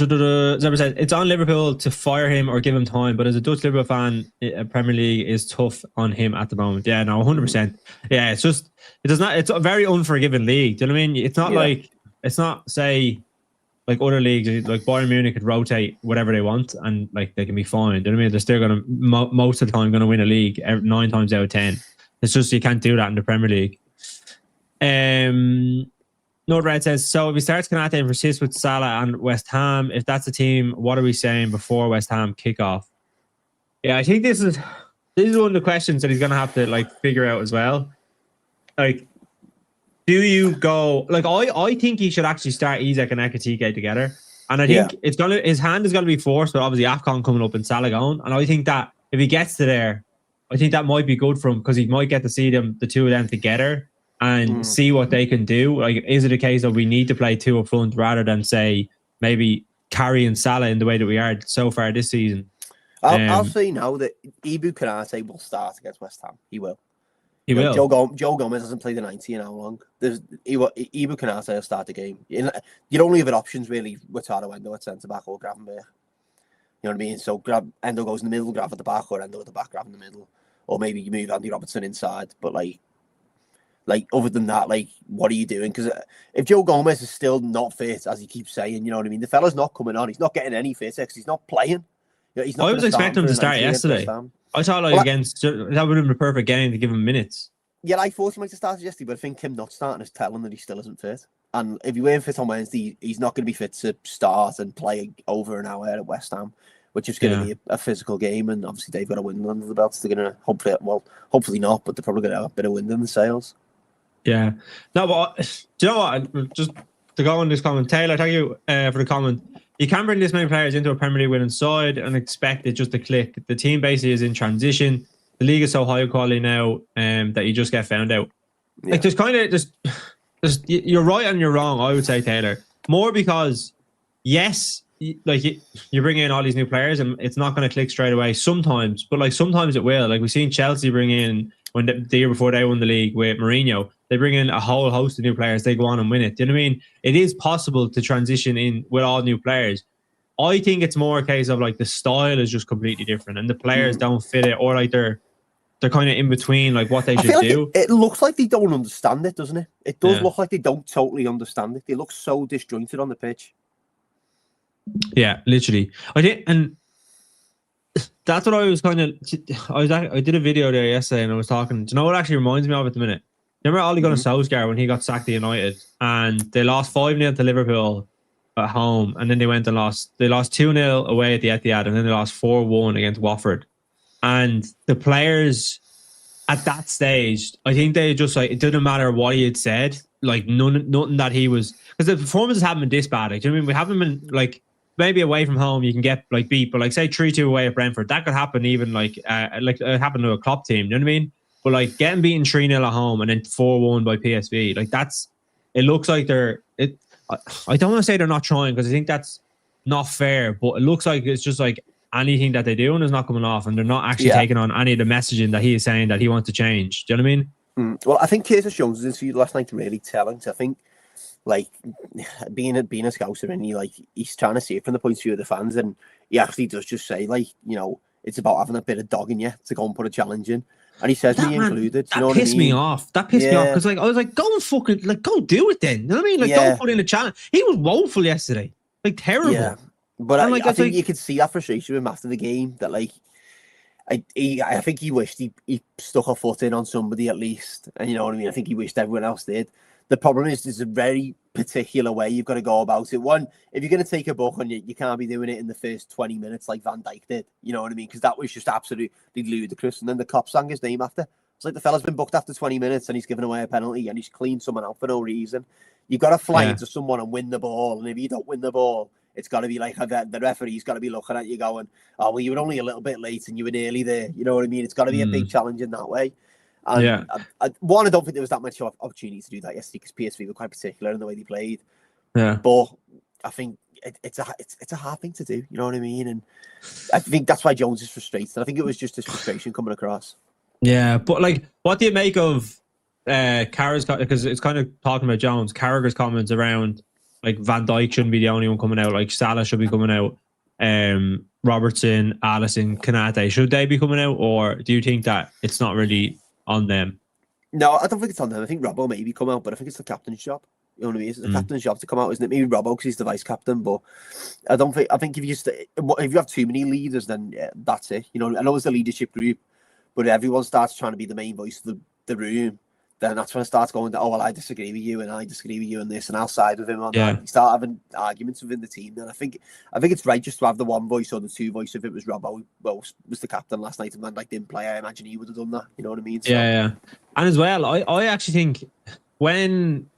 Zebra says it's on Liverpool to fire him or give him time, but as a Dutch Liverpool fan, Premier League is tough on him at the moment. Yeah, no, 100%. Yeah, it's just it does not. It's a very unforgiving league. Do you know what I mean? It's not like it's not say like other leagues like Bayern Munich could rotate whatever they want and like they can be fine. Do you know what I mean? They're still going to most of the time going to win a league 9 times out of 10. It's just you can't do that in the Premier League. Nordred says, so if he starts Konate and persists with Salah and West Ham, if that's the team, what are we saying before West Ham kickoff? Yeah, I think this is one of the questions that he's going to have to like figure out as well. Like, do you go like I think he should actually start Isak and Ekitike together, and I think his hand is going to be forced, but obviously AFCON coming up and Salah going, and I think that if he gets to there, I think that might be good for him because he might get to see the two of them together. And see what they can do. Like, is it a case of we need to play 2 up front rather than say maybe carrying Salah in the way that we are so far this season? I'll say now that Ibu Konate will start against West Ham. He will. He will. Joe Gomez hasn't played the 90 in how long? Ibu Konate will start the game. You'd only have an options really with Taro Endo at centre back or Gravenberch. You know what I mean? So Endo goes in the middle, Grav at the back, or Endo at the back, Grav in the middle, or maybe you move Andy Robertson inside. But like other than that, like what are you doing? Because if Joe Gomez is still not fit, as he keeps saying, you know what I mean, the fella's not coming on. He's not getting any fitter because he's not playing. He's not I was expecting him to start yesterday. I thought against that would have been the perfect game to give him minutes. Yeah, I thought he might have started yesterday, but I think him not starting is telling that he still isn't fit. And if he weren't fit on Wednesday, he's not going to be fit to start and play over an hour at West Ham, which is going to be a physical game. And obviously they've got a win under the belt. So they're going to hopefully not, but they're probably going to have a bit of wind in the sails. Yeah. No, but do you know what? Just to go on this comment, Taylor, thank you for the comment. You can't bring this many players into a Premier League winning side and expect it just to click. The team basically is in transition. The league is so high quality now that you just get found out. Yeah. Like, there's kind of just you're right and you're wrong, I would say, Taylor. More because, yes, like you bring in all these new players and it's not going to click straight away sometimes, but like sometimes it will. Like we've seen Chelsea bring in when the year before they won the league with Mourinho, they bring in a whole host of new players. They go on and win it. Do you know what I mean? It is possible to transition in with all new players. I think it's more a case of like the style is just completely different and the players don't fit it, or like they're kind of in between like what they should do. It looks like they don't understand it, doesn't it? It does look like they don't totally understand it. They look so disjointed on the pitch. Yeah, literally. I did, and that's what I was kind of. I did a video there yesterday, and I was talking. Do you know what actually reminds me of at the minute? Remember Ole Gunnar Solskjaer when he got sacked to United, and they lost 5-0 to Liverpool at home, and then they went and lost. They lost 2-0 away at the Etihad, and then they lost 4-1 against Watford. And the players at that stage, I think they just like it didn't matter what he had said, like nothing that he was, because the performances haven't been this bad. Like, do you know what I mean? We haven't been like. Maybe away from home you can get like beat, but like say 3-2 away at Brentford, that could happen even like it happened to a Klopp team. You know what I mean? But like getting beaten 3-0 at home and then 4-1 by PSV, like it looks like I don't want to say they're not trying because I think that's not fair, but it looks like it's just like anything that they do and is not coming off, and they're not actually taking on any of the messaging that he is saying that he wants to change. Do you know what I mean? Well, I think Curtis Jones' interview last night really telling. I think. Like being a scouser, and he's trying to see it from the point of view of the fans, and he actually does just say it's about having a bit of dog in you to go and put a challenge in, and he says me included. That pissed me off. That pissed me off because I was like, go and fucking go do it then. You know what I mean? Like don't put in a challenge. He was woeful yesterday, like terrible. Yeah, but I think you could see that frustration with him after the game. That I think he wished he stuck a foot in on somebody at least, and you know what I mean. I think he wished everyone else did. The problem is there's a very particular way you've got to go about it. One, if you're going to take a book on you can't be doing it in the first 20 minutes like Van Dijk did. You know what I mean? Because that was just absolutely ludicrous. And then the cop sang his name after. It's like the fella's been booked after 20 minutes and he's given away a penalty and he's cleaned someone out for no reason. You've got to fly into someone and win the ball. And if you don't win the ball, it's got to be like the referee's got to be looking at you going, oh, well, you were only a little bit late and you were nearly there. You know what I mean? It's got to be a big challenge in that way. And I don't think there was that much opportunity to do that yesterday because PSV were quite particular in the way they played. Yeah, but I think it's a hard thing to do. You know what I mean? And I think that's why Jones is frustrated. I think it was just his frustration coming across. Yeah, but like, what do you make of Carragher's? Because it's kind of talking about Jones. Carragher's comments around like Van Dijk shouldn't be the only one coming out. Like Salah should be coming out. Robertson, Alisson, Kanate, should they be coming out, or do you think that it's not really on them? No, I don't think it's on them. I think Robbo maybe come out, but I think it's the captain's job. You know what I mean? It's the captain's job to come out, isn't it? Maybe Robbo because he's the vice captain, but I don't think. I think if you have too many leaders, then that's it. You know, I know it's a leadership group, but if everyone starts trying to be the main voice of the room, then that's when it starts going, oh, well, I disagree with you and I disagree with you on this and I'll side with him on that. You start having arguments within the team. Then I think it's right just to have the one voice or the two voice. If it was Robbo, was the captain last night and Van Dijk didn't play, I imagine he would have done that. You know what I mean? So, yeah. And as well, I actually think when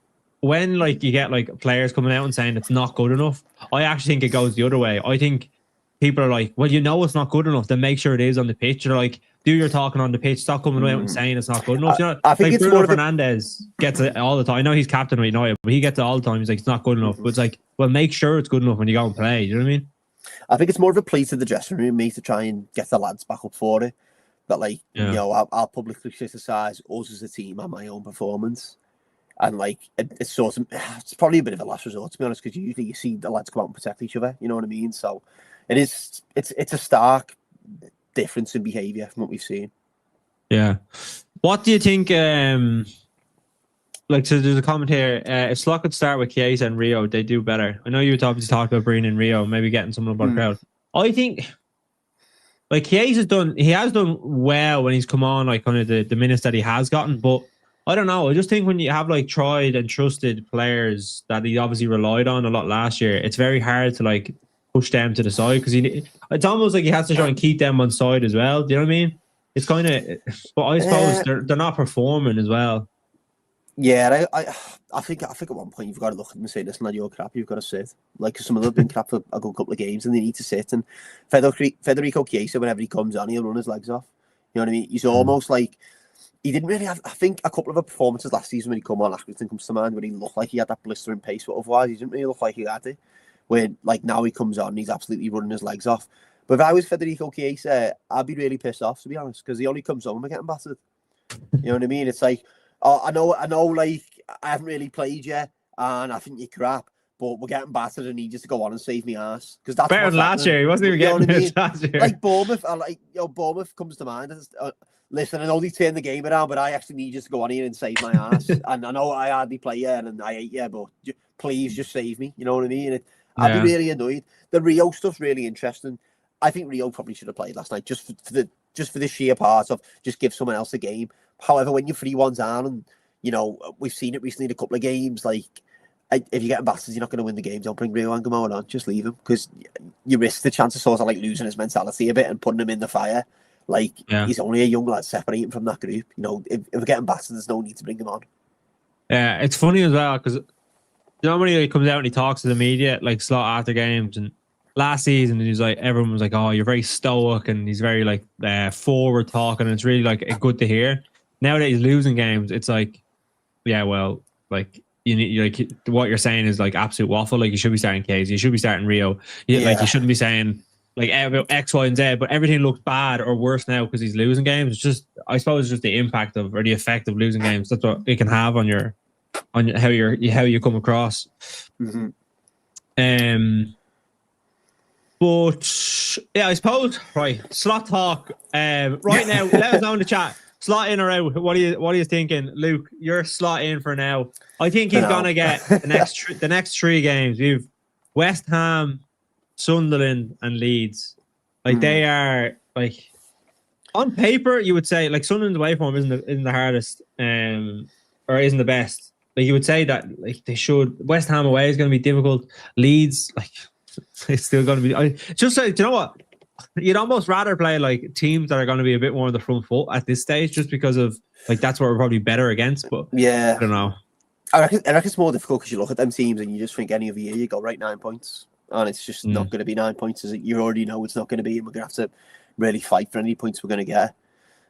like you get like players coming out and saying it's not good enough, I actually think it goes the other way. I think people are like, well, you know it's not good enough, then make sure it is on the pitch. They're like, do your talking on the pitch, stop coming out and saying it's not good enough. You know, I think like it's Bruno Fernandes gets it all the time. I know he's captain of United, but he gets it all the time. He's like, it's not good enough. But it's like, well, make sure it's good enough when you go and play. You know what I mean? I think it's more of a plea to the dressing room, me, to try and get the lads back up for it. That, like, you know, I'll publicly criticise us as a team and my own performance. And, like, it's probably a bit of a last resort, to be honest, because usually you see the lads come out and protect each other. You know what I mean? So it's a stark difference in behaviour from what we've seen. Yeah. What do you think? Like, so there's a comment here. If Slot could start with Chiesa and Rio, they do better. I know you obviously talked about bringing in Rio, maybe getting someone about the crowd. I think, like, he has done well when he's come on, like, kind of the minutes that he has gotten. But I don't know. I just think when you have like tried and trusted players that he obviously relied on a lot last year, it's very hard to like push them to the side because it's almost like he has to try and keep them on side as well. Do you know what I mean? It's kind of, but I suppose they're not performing as well. Yeah, I think at one point you've got to look at them and say, listen, lad, you're crap, you've got to sit. Like, some of them have been crap for a good couple of games and they need to sit. And Federico Chiesa, whenever he comes on, he'll run his legs off. You know what I mean? He's almost like, he didn't really have, I think, a couple of performances last season when he come on, Accrington comes to mind, when he looked like he had that blistering pace, but otherwise he didn't really look like he had it. When, like, now he comes on and he's absolutely running his legs off. But if I was Federico Chiesa, I'd be really pissed off, to be honest, because he only comes on when we're getting battered. You know what I mean? It's like, oh, I know, like, I haven't really played yet, and I think you're crap, but we're getting battered and need you to go on and save me ass. Because that's better than last year. He wasn't even getting it last year. Like Bournemouth, Bournemouth comes to mind. Listen, I know they turned the game around, but I actually need you to go on here and save my ass. And I know I hardly play you and I hate you, but please just save me. You know what I mean? I'd be really annoyed. The Rio stuff's really interesting. I think Rio probably should have played last night just for the sheer part of just give someone else a game. However, when you're 3-1 down, and you know we've seen it recently in a couple of games, like if you're getting battered, you're not going to win the game. Don't bring Rio and Gamon on. Just leave him because you risk the chance of sort of like losing his mentality a bit and putting him in the fire. Like he's only a young lad, separating from that group. You know, if we're getting battered, there's no need to bring him on. Yeah, it's funny as well because you know when he comes out and he talks to the media like Slot after games, and last season he's like, everyone was like, oh, you're very stoic, and he's very like forward talking, and it's really like good to hear. Now that he's losing games, it's like, yeah, well, like you need, like what you're saying is like absolute waffle. Like you should be starting Casey, you should be starting Rio. Like you shouldn't be saying like X, Y, and Z. But everything looks bad or worse now because he's losing games. It's just, I suppose, it's just the impact of or the effect of losing games. That's what it can have on how you come across. But yeah, I suppose Slot talk. Right now, let us know in the chat. Slot in or out? What are you thinking, Luke? You're Slot in for now. I think he's gonna get the next 3 games. We've West Ham, Sunderland, and Leeds. Like they are like on paper, you would say like Sunderland's away form isn't the hardest, or isn't the best. Like you would say that like they should. West Ham away is going to be difficult. Leeds, like it's still going to be. Just like, do you know what? You'd almost rather play like teams that are going to be a bit more on the front foot at this stage, just because of like that's what we're probably better against. But yeah, I don't know. I reckon it's more difficult because you look at them teams and you just think any other year you go right 9 points, and it's just not going to be 9 points. As you already know it's not going to be, and we're going to have to really fight for any points we're going to get.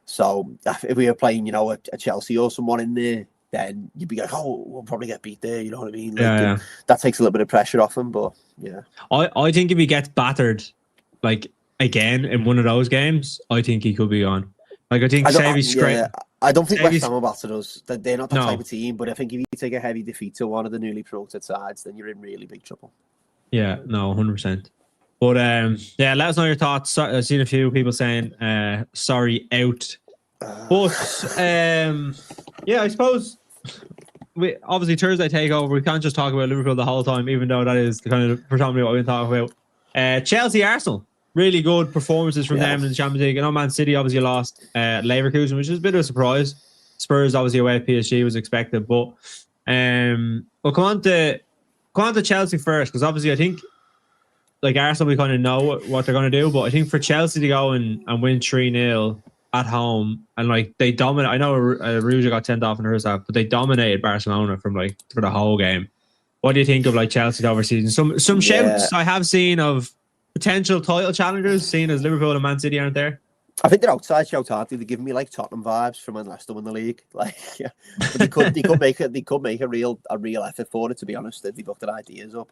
So if we were playing, you know, a Chelsea or someone in there, then you'd be like, oh, we'll probably get beat there. You know what I mean? Like, that takes a little bit of pressure off him. But yeah, I think if he gets battered, like again in one of those games, I think he could be on. Like I think save his scrape. I don't think West Ham will batter us. They're not that No. type of team, but I think if you take a heavy defeat to one of the newly promoted sides, then you're in really big trouble. Yeah, no, 100%. But yeah, let us know your thoughts. I've seen a few people saying sorry out. But yeah, I suppose we obviously Thursday takeover. We can't just talk about Liverpool the whole time, even though that is kind of predominantly what we're talking about. Chelsea, Arsenal, really good performances from them in the Champions League. I know Man City obviously lost Leverkusen, which is a bit of a surprise. Spurs obviously away at PSG was expected, but we'll come on to Chelsea first, because obviously I think like Arsenal, we kind of know what they're going to do, but I think for Chelsea to go and win 3-0 at home, and like they dominate. I know Ruja got sent off in her half, but they dominated Barcelona for the whole game. What do you think of like Chelsea overseas? Some shouts I have seen of potential title challengers, seeing as Liverpool and Man City aren't there. I think they're outside shout out. They're giving me like Tottenham vibes from when Leicester won the league. Like, yeah, but they could make a real effort for it. To be honest, if they got their ideas up.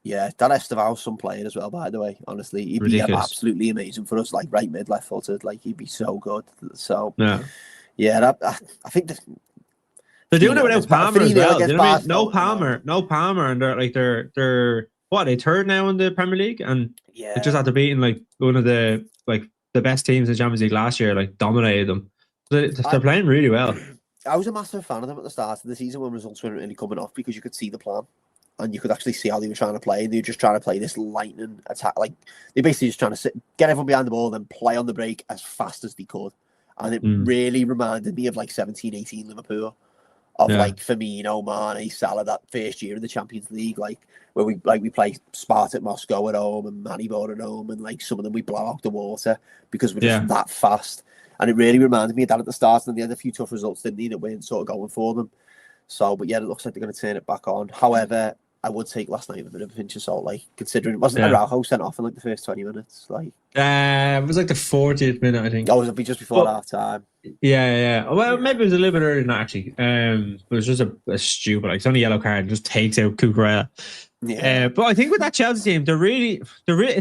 Yeah, that Esteval's some player as well, by the way. Honestly, he'd be absolutely amazing for us, like right mid, left footed. Like, he'd be so good. So, yeah, I think they're doing it without Palmer as well. You know what I mean? No Palmer, and they're what, they third now in the Premier League, and they just after beating like one of the best teams in the Champions League last year, like dominated them. So they're playing really well. I was a massive fan of them at the start of the season when results weren't really coming off, because you could see the plan. And you could actually see how they were trying to play. They were just trying to play this lightning attack. Like, they basically just trying to get everyone behind the ball, then play on the break as fast as they could. And it really reminded me of like 17-18 Liverpool, of like Firmino, Mane, Salah, that first year in the Champions League, like where we play Spartak Moscow at home and Maribor at home, and like some of them we blow out the water because we're just that fast. And it really reminded me of that at the start. And they had a few tough results, didn't they, that weren't sort of going for them. So, but yeah, it looks like they're going to turn it back on. However, I would take last night with a bit of a pinch of salt, like considering it wasn't Araujo sent off in like the first 20 minits. Like, it was like the 40th minute, I think. Oh, it was just before half time. Yeah. Well, maybe it was a little bit earlier than that, actually. But it was just a stupid, like, it's only a yellow card, just takes out Cucurella. Yeah. But I think with that Chelsea team, it's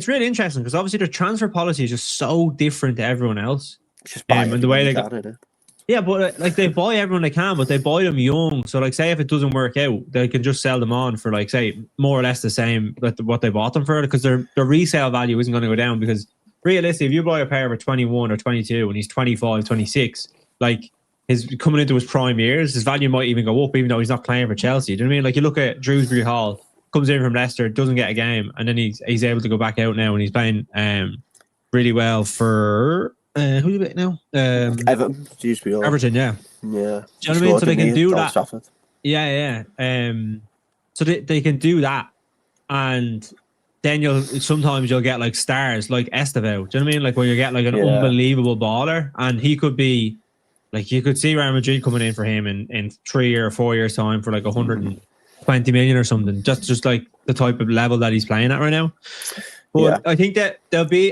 really interesting, because obviously their transfer policy is just so different to everyone else. Just buy and the way they go. Yeah, but like they buy everyone they can, but they buy them young. So like, say if it doesn't work out, they can just sell them on for like, say, more or less the same what they bought them for, because their resale value isn't going to go down. Because realistically, if you buy a player for 21 or 22 and he's 25, 26, like his coming into his prime years, his value might even go up, even though he's not playing for Chelsea. Do you know what I mean? Like, you look at Drewsbury Hall, comes in from Leicester, doesn't get a game, and then he's able to go back out now, and he's playing really well for. Who are you bet now? Everton. Everton, yeah. Yeah. Do you know what I mean? So they can do that. Trafford. Yeah. So they can do that, and then sometimes you'll get like stars like Estevao. Do you know what I mean? Like, where you get like an unbelievable baller, and he could be like, you could see Real Madrid coming in for him in 3 or 4 years time for like 120 million or something. Just like the type of level that he's playing at right now. But I think that there'll be.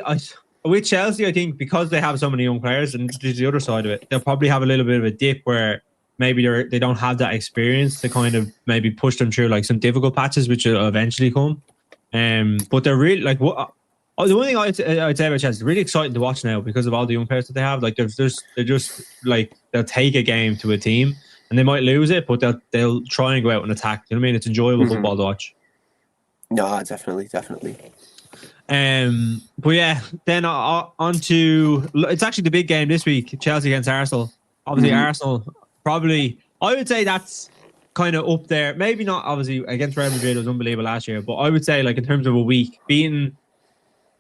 With Chelsea, I think because they have so many young players, and to the other side of it, they'll probably have a little bit of a dip where maybe they don't have that experience to kind of maybe push them through like some difficult patches, which will eventually come. But they're really like the one thing I'd say about Chelsea, really exciting to watch now because of all the young players that they have. Like they're just like, they'll take a game to a team and they might lose it, but they'll try and go out and attack. You know what I mean? It's enjoyable football to watch. No, definitely. But yeah, then on to, it's actually the big game this week, Chelsea against Arsenal. Obviously, Arsenal probably, I would say that's kind of up there. Maybe not obviously against Real Madrid, it was unbelievable last year, but I would say like in terms of a week, beating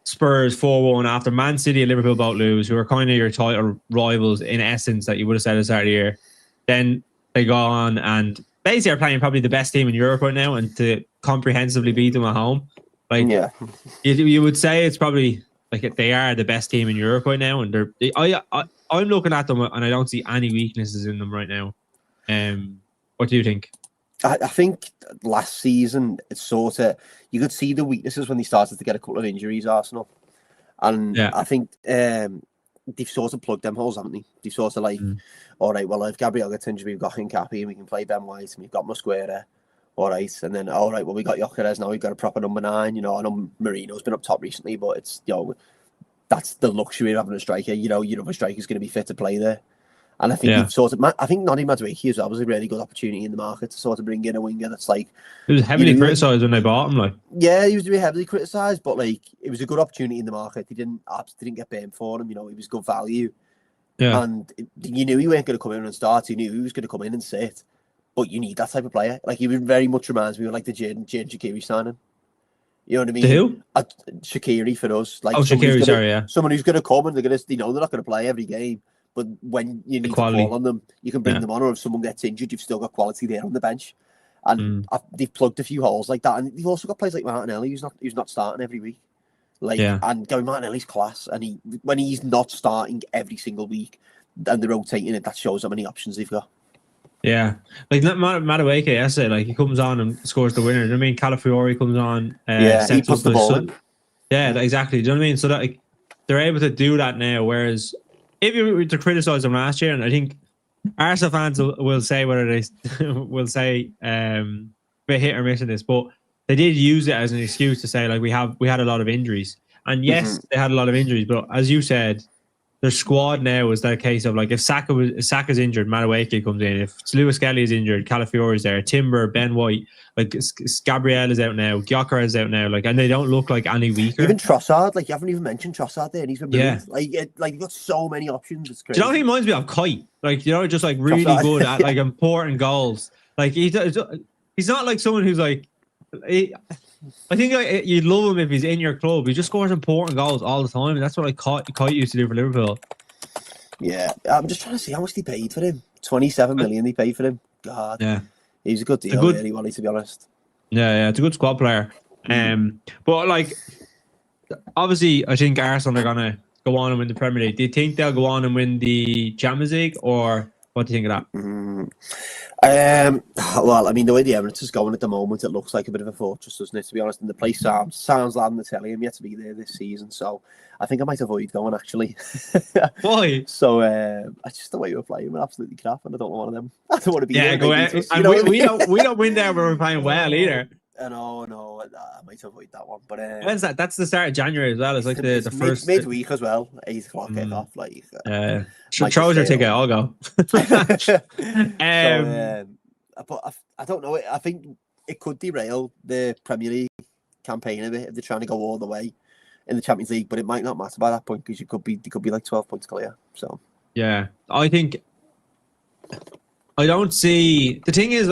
Spurs 4-1 after Man City and Liverpool both lose, who are kind of your title rivals in essence that you would have said at the start of the year. Then they go on and basically are playing probably the best team in Europe right now, and to comprehensively beat them at home. Like, you would say it's probably like they are the best team in Europe right now, and I'm looking at them and I don't see any weaknesses in them right now. What do you think? I think last season it's sort of, you could see the weaknesses when they started to get a couple of injuries, Arsenal, and I think they've sort of plugged them holes, haven't they? They've sort of like, all right, well, if Gabriel gets injured, we've got Hincapi and we can play Ben White and we've got Mosquera. All right, and then all right, well, we got Gyökeres now. We've got a proper number 9. You know, I know Marino's been up top recently, but it's that's the luxury of having a striker. You know a striker's going to be fit to play there. And I think I think Noni Madueke as well was a really good opportunity in the market to sort of bring in a winger that's like... It was heavily criticised when they bought him, like. Yeah, he was really heavily criticised, but like it was a good opportunity in the market. He didn't get burned for him. You know, he was good value. Yeah. And you knew he weren't going to come in and start. You knew he was going to come in and sit. But you need that type of player. Like, he very much reminds me of like the Jane Shaqiri signing. You know what I mean? The who? Shaqiri for us. Like, Shaqiri, sorry, yeah. Someone who's going to come and they're going to, they're not going to play every game. But when you need to call on them, you can bring them on, or if someone gets injured, you've still got quality there on the bench. And they've plugged a few holes like that. And they've also got players like Martinelli, who's not starting every week. And Gary Martinelli's class. And when he's not starting every single week and they're rotating it, that shows how many options they've got. Yeah, like Madueke yesterday, like he comes on and scores the winner. Do you know what I mean? Calafiori comes on, he puts the ball in. Yeah, exactly. Do you know what I mean? So that like, they're able to do that now. Whereas if you were to criticise them last year, and I think Arsenal fans will say whether they will say bit hit or miss in this, but they did use it as an excuse to say like we had a lot of injuries, and yes, they had a lot of injuries, but as you said, their squad now is that case of like if Saka's injured, Madueke comes in. If Lewis Kelly is injured, Calafiori's there. Timber, Ben White, like Gabriel is out now. Gyökeres is out now. Like, and they don't look like any weaker. Even Trossard, like you haven't even mentioned Trossard there, and he's been brilliant. Like you've got so many options. It's crazy. Do you know what he reminds me of? Kite, like just like really Trossard. Good at like important goals. Like he's not like someone who's like. I think you'd love him if he's in your club. He just scores important goals all the time, and that's what Kite used to do for Liverpool. Yeah, I'm just trying to see how much they paid for him. 27 million they paid for him. God, yeah, he's a good deal, really, Wally, to be honest. Yeah, it's a good squad player. But like, obviously, I think Arsenal are gonna go on and win the Premier League. Do you think they'll go on and win the Champions League, or what do you think of that? Well, I mean, the way the Emirates is going at the moment, it looks like a bit of a fortress, doesn't it, to be honest? And the place sounds loud on the telly. I'm yet to be there this season, so I think I might avoid going, actually. Why? So, just the way we're playing, we're absolutely crap, and I don't want one of them. I don't want to be there. Go ahead. And we don't win there when we're playing well either. No, I might avoid that one. But when's that? That's the start of January as well. It's like the first midweek as well. 8 o'clock kick off. Like, trouser ticket. I'll go. But I don't know. I think it could derail the Premier League campaign a bit if they're trying to go all the way in the Champions League. But it might not matter by that point because they could be like 12 points clear. So yeah, I think. I don't see... The thing is,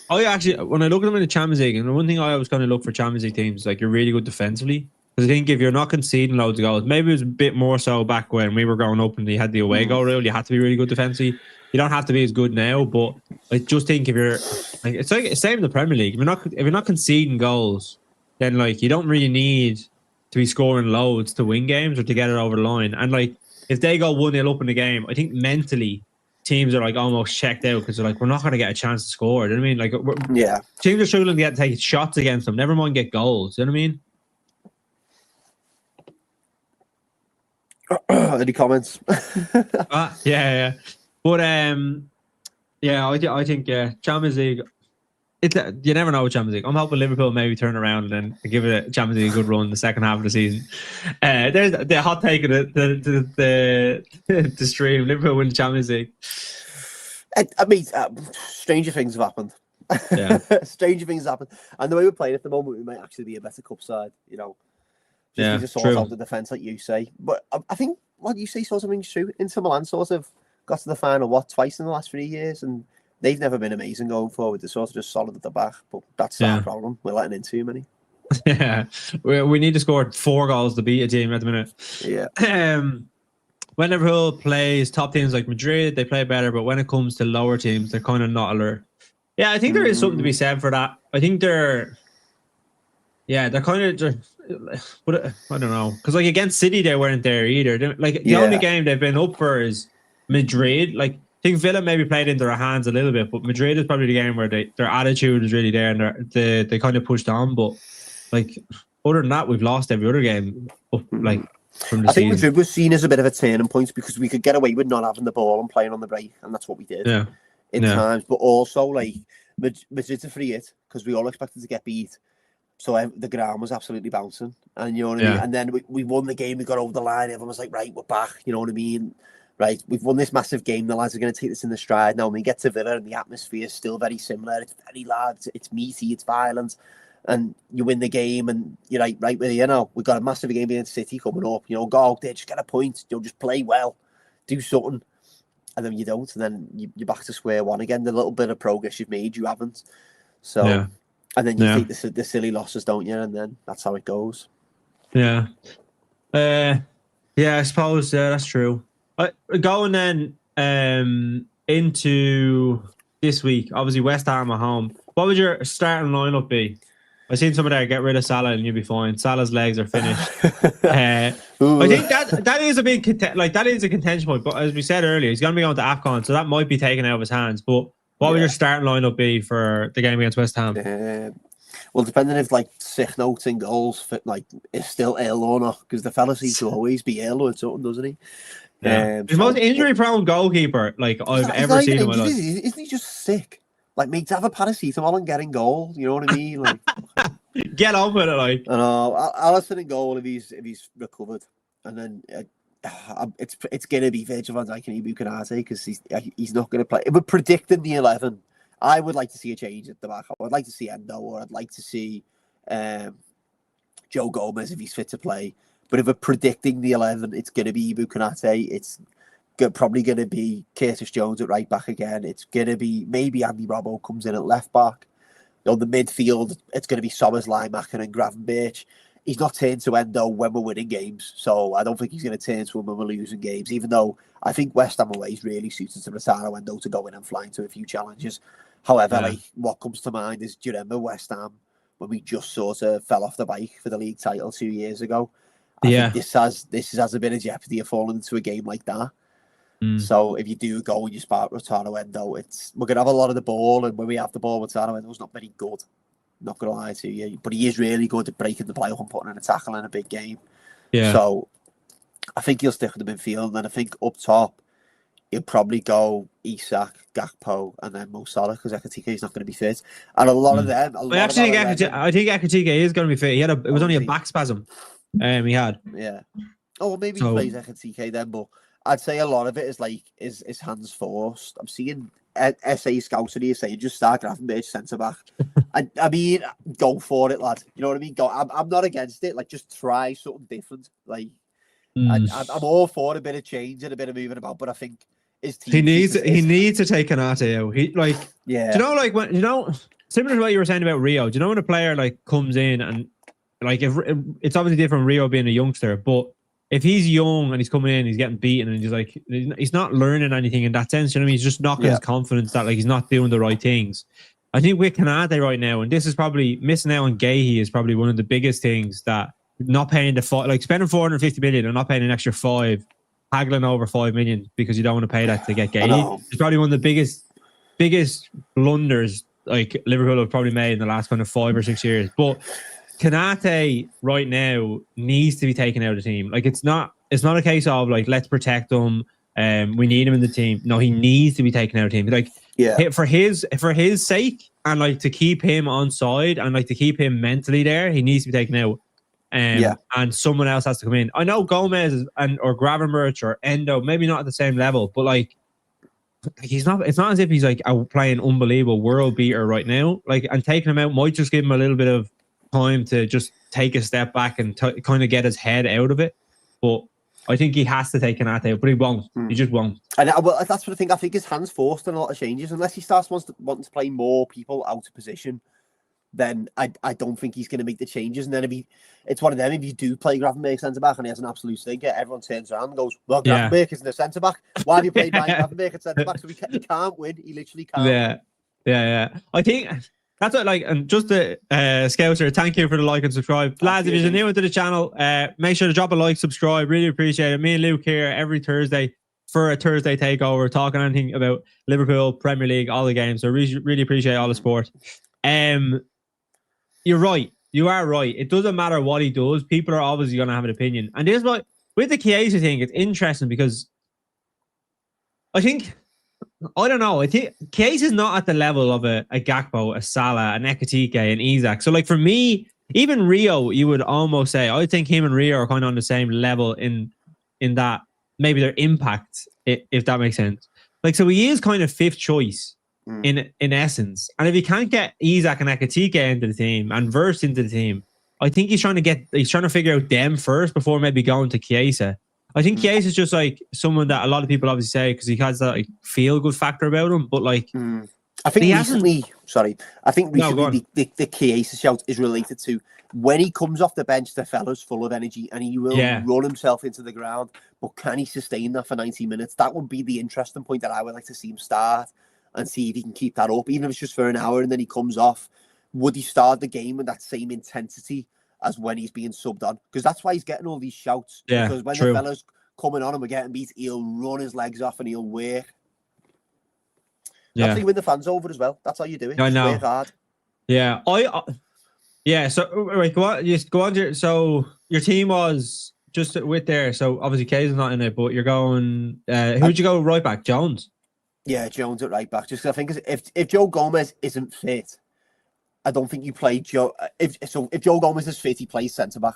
I actually, when I look at them in the Champions League, and the one thing I always kind of look for Champions League teams, like you're really good defensively. Because I think if you're not conceding loads of goals, maybe it was a bit more so back when we were growing up and you had the away goal rule, you had to be really good defensively. You don't have to be as good now, but I just think if you're... like it's like it's same in the Premier League. If you're not conceding goals, then like you don't really need to be scoring loads to win games or to get it over the line. And like if they go 1-0 up in the game, I think mentally... teams are like almost checked out because they're like, we're not going to get a chance to score. Do you know what I mean? Like, teams are struggling to take shots against them. Never mind get goals. Do you know what I mean? Any comments? Yeah. But I think Champions League. You never know with Champions League. I'm hoping Liverpool maybe turn around and give it a Champions League a good run in the second half of the season. There's the hot take of the stream. Liverpool win the Champions League. I mean, stranger things have happened. Yeah, stranger things have happened. And the way we're playing at the moment, we might actually be a better cup side. You know, just to sort out the defence, like you say. But I think what you say sort of rings true. Inter Milan sort of got to the final twice in the last 3 years, and they've never been amazing going forward. They're sort of just solid at the back, but that's our problem. We're letting in too many. Yeah, we need to score 4 goals to beat a team at the minute. Yeah. When Liverpool plays top teams like Madrid, they play better, but when it comes to lower teams, they're kind of not alert. Yeah, I think there is something to be said for that. I think they're kind of... but I don't know. Because like against City, they weren't there either. Like the only game they've been up for is Madrid. Like, I think Villa maybe played into their hands a little bit, but Madrid is probably the game where their attitude is really there and they kind of pushed on. But like other than that, we've lost every other game up, like from the season. I think Madrid was seen as a bit of a turning point because we could get away with not having the ball and playing on the break, and that's what we did in times. But also like Madrid's a free hit because we all expected to get beat. So the ground was absolutely bouncing, and you know what I mean. And then we won the game. We got over the line. Everyone was like, "Right, we're back." You know what I mean? Right, we've won this massive game. The lads are going to take this in the stride now. When we get to Villa, and the atmosphere is still very similar. It's very loud. It's meaty. It's violent, and you win the game, and you're right with you know. We've got a massive game against City coming up. You know, go out there, just get a point. You know, just play well, do something, and then you don't, and then you're back to square one again. The little bit of progress you've made, you haven't. So. And then you take the silly losses, don't you? And then that's how it goes. Yeah. I suppose that's true. Going then into this week, obviously West Ham at home. What would your starting lineup be? I've seen some of that. Get rid of Salah and you'll be fine. Salah's legs are finished. I think that is a big that is a contention point. But as we said earlier, he's going to be going to AFCON, so that might be taken out of his hands. But what would your starting lineup be for the game against West Ham? Well, depending if like sick notes and goals fit, like is still ill or not, because the fella seems to always be ill or something, doesn't he? Yeah. He's the most injury-prone goalkeeper like I've ever seen in my life. Isn't he just sick? Like, mate, to have a paracetamol and get in goal, you know what I mean? Like, get on with it, like. I know. Alisson in goal if he's recovered, and then. It's gonna be Virgil van Dijk and Ibu Konate because he's not gonna play. If we're predicting the 11, I would like to see a change at the back. I would like to see Endo, or I'd like to see Joe Gomez if he's fit to play. But if we're predicting the 11, it's gonna be Ibu Konate. It's probably gonna be Curtis Jones at right back again. It's gonna be maybe Andy Robbo comes in at left back. On the midfield, it's gonna be Sommers, Linebacker, and Gravenberch. He's not turned to Endo when we're winning games, so I don't think he's going to turn to him when we're losing games, even though I think West Ham away is really suited to Rotaro Endo to go in and fly into a few challenges. However, like, what comes to mind is, do you remember West Ham when we just sort of fell off the bike for the league title 2 years ago? I think this has a bit of jeopardy of falling into a game like that. So if you do go and you spark Rotaro Endo, we're going to have a lot of the ball, and when we have the ball, Rotaro Endo's not very good. Not going to lie to you, but he is really good at breaking the play up and putting in a tackle in a big game. Yeah. So I think he'll stick with the midfield, and then I think up top he'll probably go Isak, Gakpo, and then Mo Salah because Ekitike is not going to be fit. And a lot of them. I think Ekitike is going to be fit. It was only a back spasm. He had. Yeah. Oh, well, maybe he plays Ekitike then, but I'd say a lot of it is hands forced. I'm seeing SA scouts in here saying just start Gravenberch centre back. I mean, go for it, lad. You know what I mean? Go. I'm not against it. Like, just try something different. Like, I'm all for a bit of change and a bit of moving about, but I think his team he needs to take Konate out. Do you know, like, when similar to what you were saying about Rio? Do you know when a player like comes in and like if it's obviously different Rio being a youngster, but if he's young and he's coming in, he's getting beaten, and he's not learning anything in that sense. You know what I mean? He's just knocking his confidence that like he's not doing the right things. I think with Konate right now, and this is probably missing out on Gahey is probably one of the biggest things, that not paying like spending 450 million and not paying an extra 5, haggling over 5 million because you don't want to pay that to get Gahey. It's probably one of the biggest blunders like Liverpool have probably made in the last kind of 5 or 6 years. But Konate right now needs to be taken out of the team. Like, it's not a case of like, let's protect him. We need him in the team. No, he needs to be taken out of the team. Like, for his sake, and like to keep him on side and like to keep him mentally there, he needs to be taken out. And someone else has to come in. I know Gomez or Gravenberch or Endo, maybe not at the same level, but like he's not. It's not as if he's like playing unbelievable world beater right now. Like, and taking him out might just give him a little bit of time to just take a step back and kind of get his head out of it. But I think he has to take Konate out, but he won't. He just won't. And that's what I think. I think his hands forced in a lot of changes. Unless he starts wanting to play more people out of position, then I don't think he's going to make the changes. And then it's one of them, if you do play Gravenberch centre back and he has an absolute stinker, everyone turns around and goes, well, Gravenberch isn't a centre back. Why have you played Gravenberch at centre back? So he can't win. He literally can't. Yeah. I think that's what, like, and just the Scouser, thank you for the like and subscribe. Lads, if you're new into the channel, make sure to drop a like, subscribe. Really appreciate it. Me and Luke here every Thursday for a Thursday takeover, talking anything about Liverpool, Premier League, all the games. So really appreciate all the support. You're right. You are right. It doesn't matter what he does. People are obviously going to have an opinion. And this is what, with the Chiesa thing, it's interesting because I don't know. I think Chiesa is not at the level of a Gakpo, a Salah, an Ekitike, and Isak. So, like, for me, even Rio, you would almost say, I think him and Rio are kind of on the same level in that maybe their impact, if that makes sense. Like, so he is kind of fifth choice in essence. And if you can't get Isak and Ekatike into the team and Verse into the team, I think he's trying to figure out them first before maybe going to Chiesa. I think Chiesa is just like someone that a lot of people obviously say because he has that like feel good factor about him, but like I think recently the Chiesa shout is related to when he comes off the bench, the fella's full of energy and he will run himself into the ground, but can he sustain that for 90 minutes? That would be the interesting point that I would like to see him start and see if he can keep that up, even if it's just for an hour and then he comes off. Would he start the game with that same intensity as when he's being subbed on? Because that's why he's getting all these shouts. Yeah, because when the fella's coming on and we're getting beat, he'll run his legs off and he'll work. That's how you win the fans over as well. That's how you do it. I know. Work hard. Yeah, So wait, go on. Just go on. So your team was just with there. So obviously Kay's not in it, but you're going. Who'd you go right back? Jones. Yeah, Jones at right back. Just I think if Joe Gomez isn't fit, I don't think you play Joe. If Joe Gomez is fit, he plays centre back.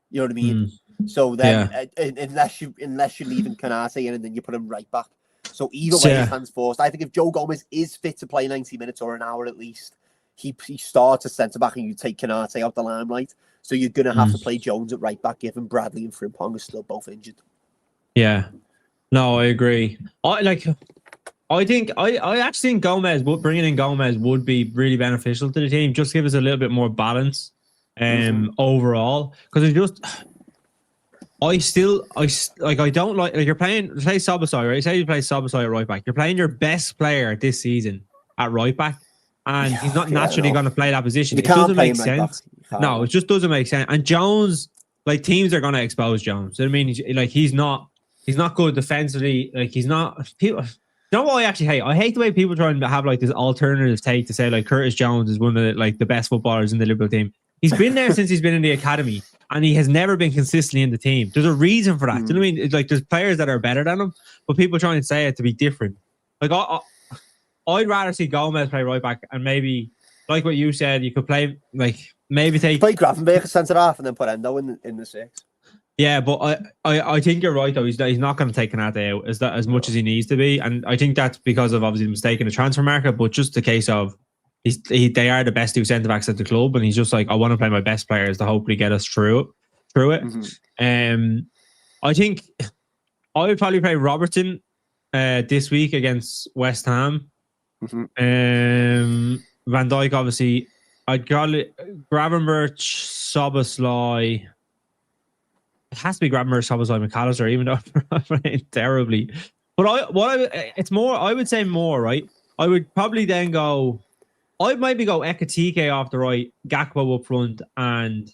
You know what I mean? So then, unless you're leaving Canate in and then you put him right back. So either way, his hands forced. I think if Joe Gomez is fit to play 90 minutes or an hour at least, he starts as centre back and you take Canate out the limelight. So you're gonna have to play Jones at right back, given Bradley and Frimpong are still both injured. Yeah, no, I agree. I actually think bringing in Gomez would be really beneficial to the team. Just give us a little bit more balance, overall. Because I don't like you're playing. Play Szoboszlai, right? Say you play Szoboszlai at right back. You're playing your best player this season at right back, and he's not naturally going to play that position. It doesn't make sense. No, it just doesn't make sense. And Jones, like teams are going to expose Jones. I mean, he's not good defensively. Like he's not. People, you know what I actually hate? I hate the way people try and have like this alternative take to say like Curtis Jones is one of the best footballers in the Liverpool team. He's been there since he's been in the academy, and he has never been consistently in the team. There's a reason for that. Do you know what I mean? It's like there's players that are better than him, but people try and say it to be different. Like I'd rather see Gomez play right back, and maybe like what you said, you could play play Gravenberch as centre half and then put Endo in the six. Yeah, but I think you're right though. He's not going to take Canate out as much as he needs to be, and I think that's because of obviously the mistake in the transfer market. But just the case of they are the best two centre backs at the club, and he's just like, I want to play my best players to hopefully get us through it. I think I would probably play Robertson this week against West Ham. Van Dijk, obviously. I'd call it Gravenberch, Szoboszlai. It has to be Gravenberch, Szoboszlai, McAllister, even though I'm playing terribly. But I would say more, right? I would probably then go. I'd maybe go Ekatike off the right, Gakpo up front, and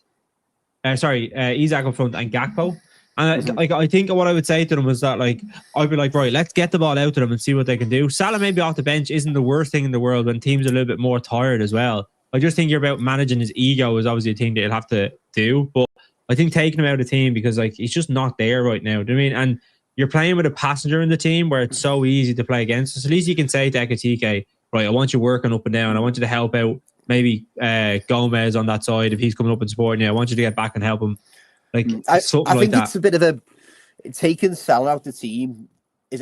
Isak up front and Gakpo. And I think what I would say to them was that I'd be like, right, let's get the ball out to them and see what they can do. Salah maybe off the bench isn't the worst thing in the world when teams are a little bit more tired as well. I just think you're about managing his ego is obviously a thing that you'll have to do. But I think taking him out of the team because he's just not there right now. Do you know what I mean? And you're playing with a passenger in the team where it's so easy to play against. So at least you can say to Ekatike, right, I want you working up and down. I want you to help out maybe Gomez on that side if he's coming up and supporting you. I want you to get back and help him. I think it's a bit of taking Salah out the team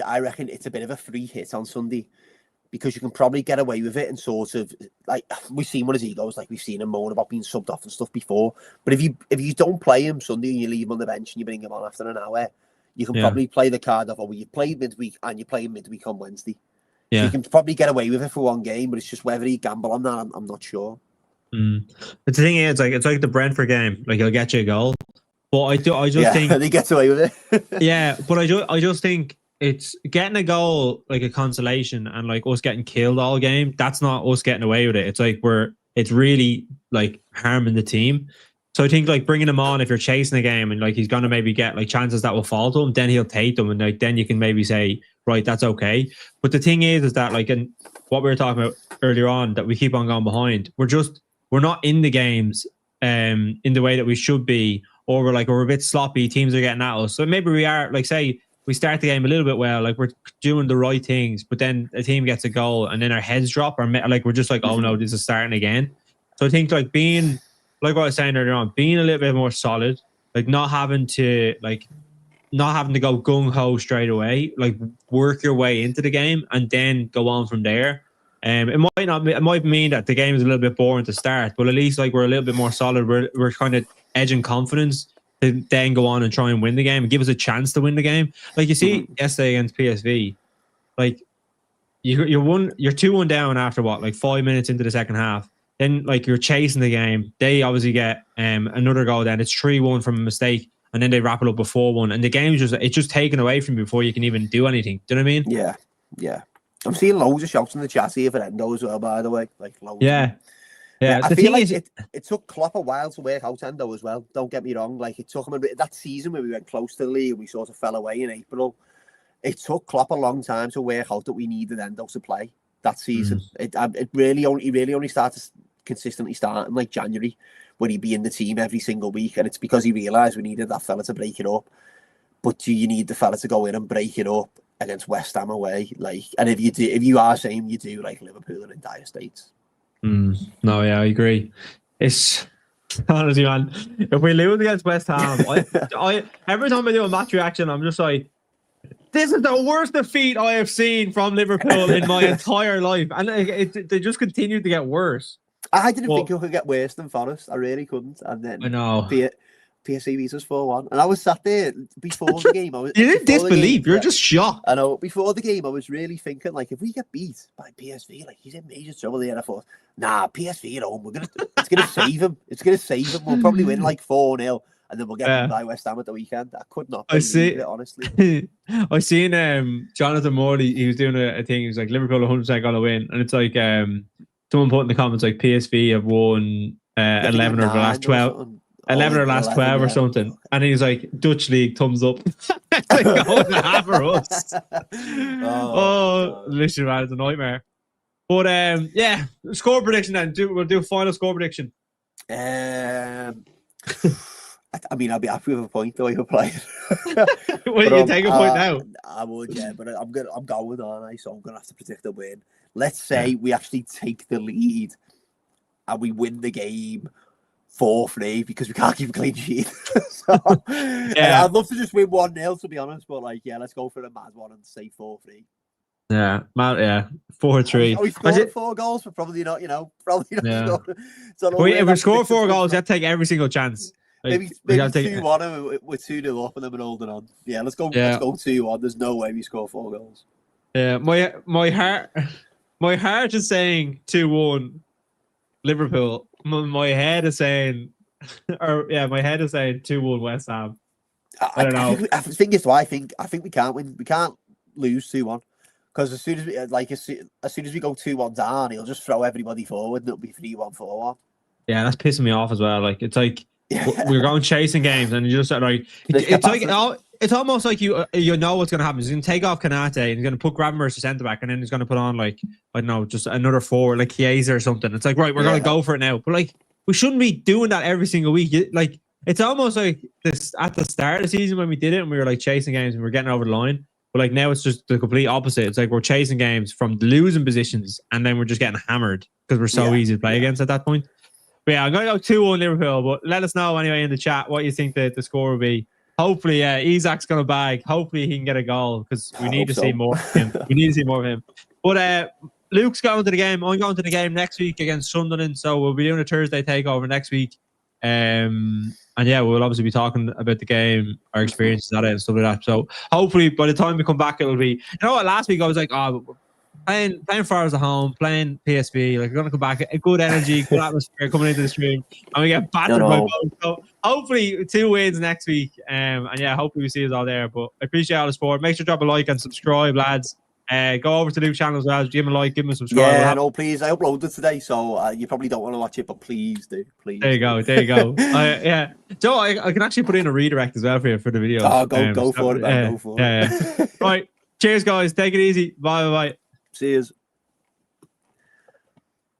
I reckon it's a bit of a free hit on Sunday because you can probably get away with it and sort of we've seen what his ego is like. We've seen him moan about being subbed off and stuff before. But if you don't play him Sunday and you leave him on the bench and you bring him on after an hour, you can probably play the card of you played midweek and you play midweek on Wednesday. Yeah. So you can probably get away with it for one game, but it's just whether he gamble on that, I'm not sure. But the thing is, it's like the Brentford game. He'll get you a goal. But I just think he gets away with it. Yeah, but I just think it's getting a goal like a consolation and us getting killed all game. That's not us getting away with it. It's it's really harming the team. So I think bringing him on if you're chasing a game and he's gonna maybe get chances that will fall to him, then he'll take them and then you can maybe say right, that's okay. But the thing is that and what we were talking about earlier on that we keep on going behind. We're not in the games in the way that we should be. Or we're a bit sloppy, teams are getting at us. So maybe we are, say, we start the game a little bit well, we're doing the right things, but then a team gets a goal and then our heads drop, or we're just oh no, this is starting again. So I think being like what I was saying earlier on, being a little bit more solid, like not having to go gung ho straight away, like work your way into the game and then go on from there. It might mean that the game is a little bit boring to start, but at least like we're a little bit more solid. We're kind of edging confidence to then go on and try and win the game and give us a chance to win the game. Like you see yesterday against PSV, like you're 2-1 down after what, like 5 minutes into the second half. Then like you're chasing the game. They obviously get another goal. Then it's 3-1 from a mistake, and then they wrap it up with 4-1. And the game's just taken away from you before you can even do anything. Do you know what I mean? Yeah, yeah. I'm seeing loads of shouts in the chat here for Endo as well, by the way. Like loads. Yeah. Yeah. I feel like it took Klopp a while to work out Endo as well. Don't get me wrong. Like it took him a bit, that season when we went close to the league and we sort of fell away in April. It took Klopp a long time to work out that we needed Endo to play that season. He really only started consistently starting like January when he'd be in the team every single week, and it's because he realised we needed that fella to break it up. But do you need the fella to go in and break it up against West Ham away? Like, and if you are saying you do, like Liverpool are in dire states. No, yeah, I agree. It's honestly, man, if we lose against West Ham, I every time I do a match reaction, I'm just like, this is the worst defeat I have seen from Liverpool in my entire life, and they just continue to get worse. I didn't think it could get worse than Forest. I really couldn't. And then I know PSV beat us 4-1, and I was sat there before the game. You didn't disbelieve. You're just shocked. I know. Before the game, I was really thinking, like, if we get beat by PSV, like he's in major trouble there. And I thought, nah, PSV at home, it's gonna save him. It's gonna save him. We'll probably win like 4-0, and then we'll get beat by West Ham at the weekend. I could not believe it, honestly. I seen Jonathan Morley. He was doing a thing. He was like, Liverpool 100% gonna win, and it's like someone put in the comments like PSV have won 11 or the last 12. 11 or last 12 or something, and he's like, Dutch league, thumbs up. Like, going to have for us. Listen, man, it's a nightmare. But yeah, score prediction then. We'll do a final score prediction. I mean, I'll be happy with a point though. You're playing. Will you take a point now? I would, yeah, but I'm going, aren't I? So I'm gonna have to predict a win. Let's say we actually take the lead and we win the game 4-3 because we can't keep a clean sheet. So, yeah, I'd love to just win 1-0 to be honest, but like, yeah, let's go for a mad one and say 4-3. Yeah, 4-3. We scored 4 goals, but probably not. Probably not. Yeah. If we score 4 goals, you have to take every single chance. Like, maybe 2-1 and we're 2-0 up and then we're holding on. Yeah, let's go 2-1. There's no way we score 4 goals. Yeah, my heart is saying 2-1 Liverpool. My head is saying, my head is saying 2-1 West Ham. I don't know. I think we can't win. We can't lose 2-1 because as soon as we go 2-1 down, he'll just throw everybody forward and it'll be 3-1, 4-1. Yeah, that's pissing me off as well. Like it's like we're going chasing games and you just like it's almost like you know what's going to happen. He's going to take off Kanate and he's going to put Gravenberch as centre back, and then he's going to put on like, I don't know, just another forward like Chiesa or something. It's like, right, we're going to go for it now. But like, we shouldn't be doing that every single week. Like, it's almost like this at the start of the season when we did it and we were like chasing games and we were getting over the line. But like now it's just the complete opposite. It's like we're chasing games from losing positions and then we're just getting hammered because we're so easy to play against at that point. But yeah, I'm going to go 2-1 Liverpool. But let us know anyway in the chat what you think the score will be. Hopefully, Isak's going to bag. Hopefully, he can get a goal because we need to see more of him. We need to see more of him. But Luke's going to the game. I'm going to the game next week against Sunderland. So we'll be doing a Thursday takeover next week. And yeah, we'll obviously be talking about the game, our experiences at it and stuff like that. So hopefully, by the time we come back, it'll be... You know what? Last week, I was like, playing Forest at home, playing PSV, like we're going to come back, a good energy, good atmosphere coming into the stream, and we get battered by both. So hopefully 2 wins next week, and yeah, hopefully we see us all there. But I appreciate all the support. Make sure to drop a like and subscribe, lads. Go over to Luke's channel as well. Give him a like, give him a subscribe. Yeah, no, please. I uploaded today, so you probably don't want to watch it, but please do. Please. There you go. Yeah, Joe, I can actually put in a redirect as well for you for the video. Oh, go for it, man. Go for it. Yeah. Right. Cheers, guys. Take it easy. Bye. Cheers.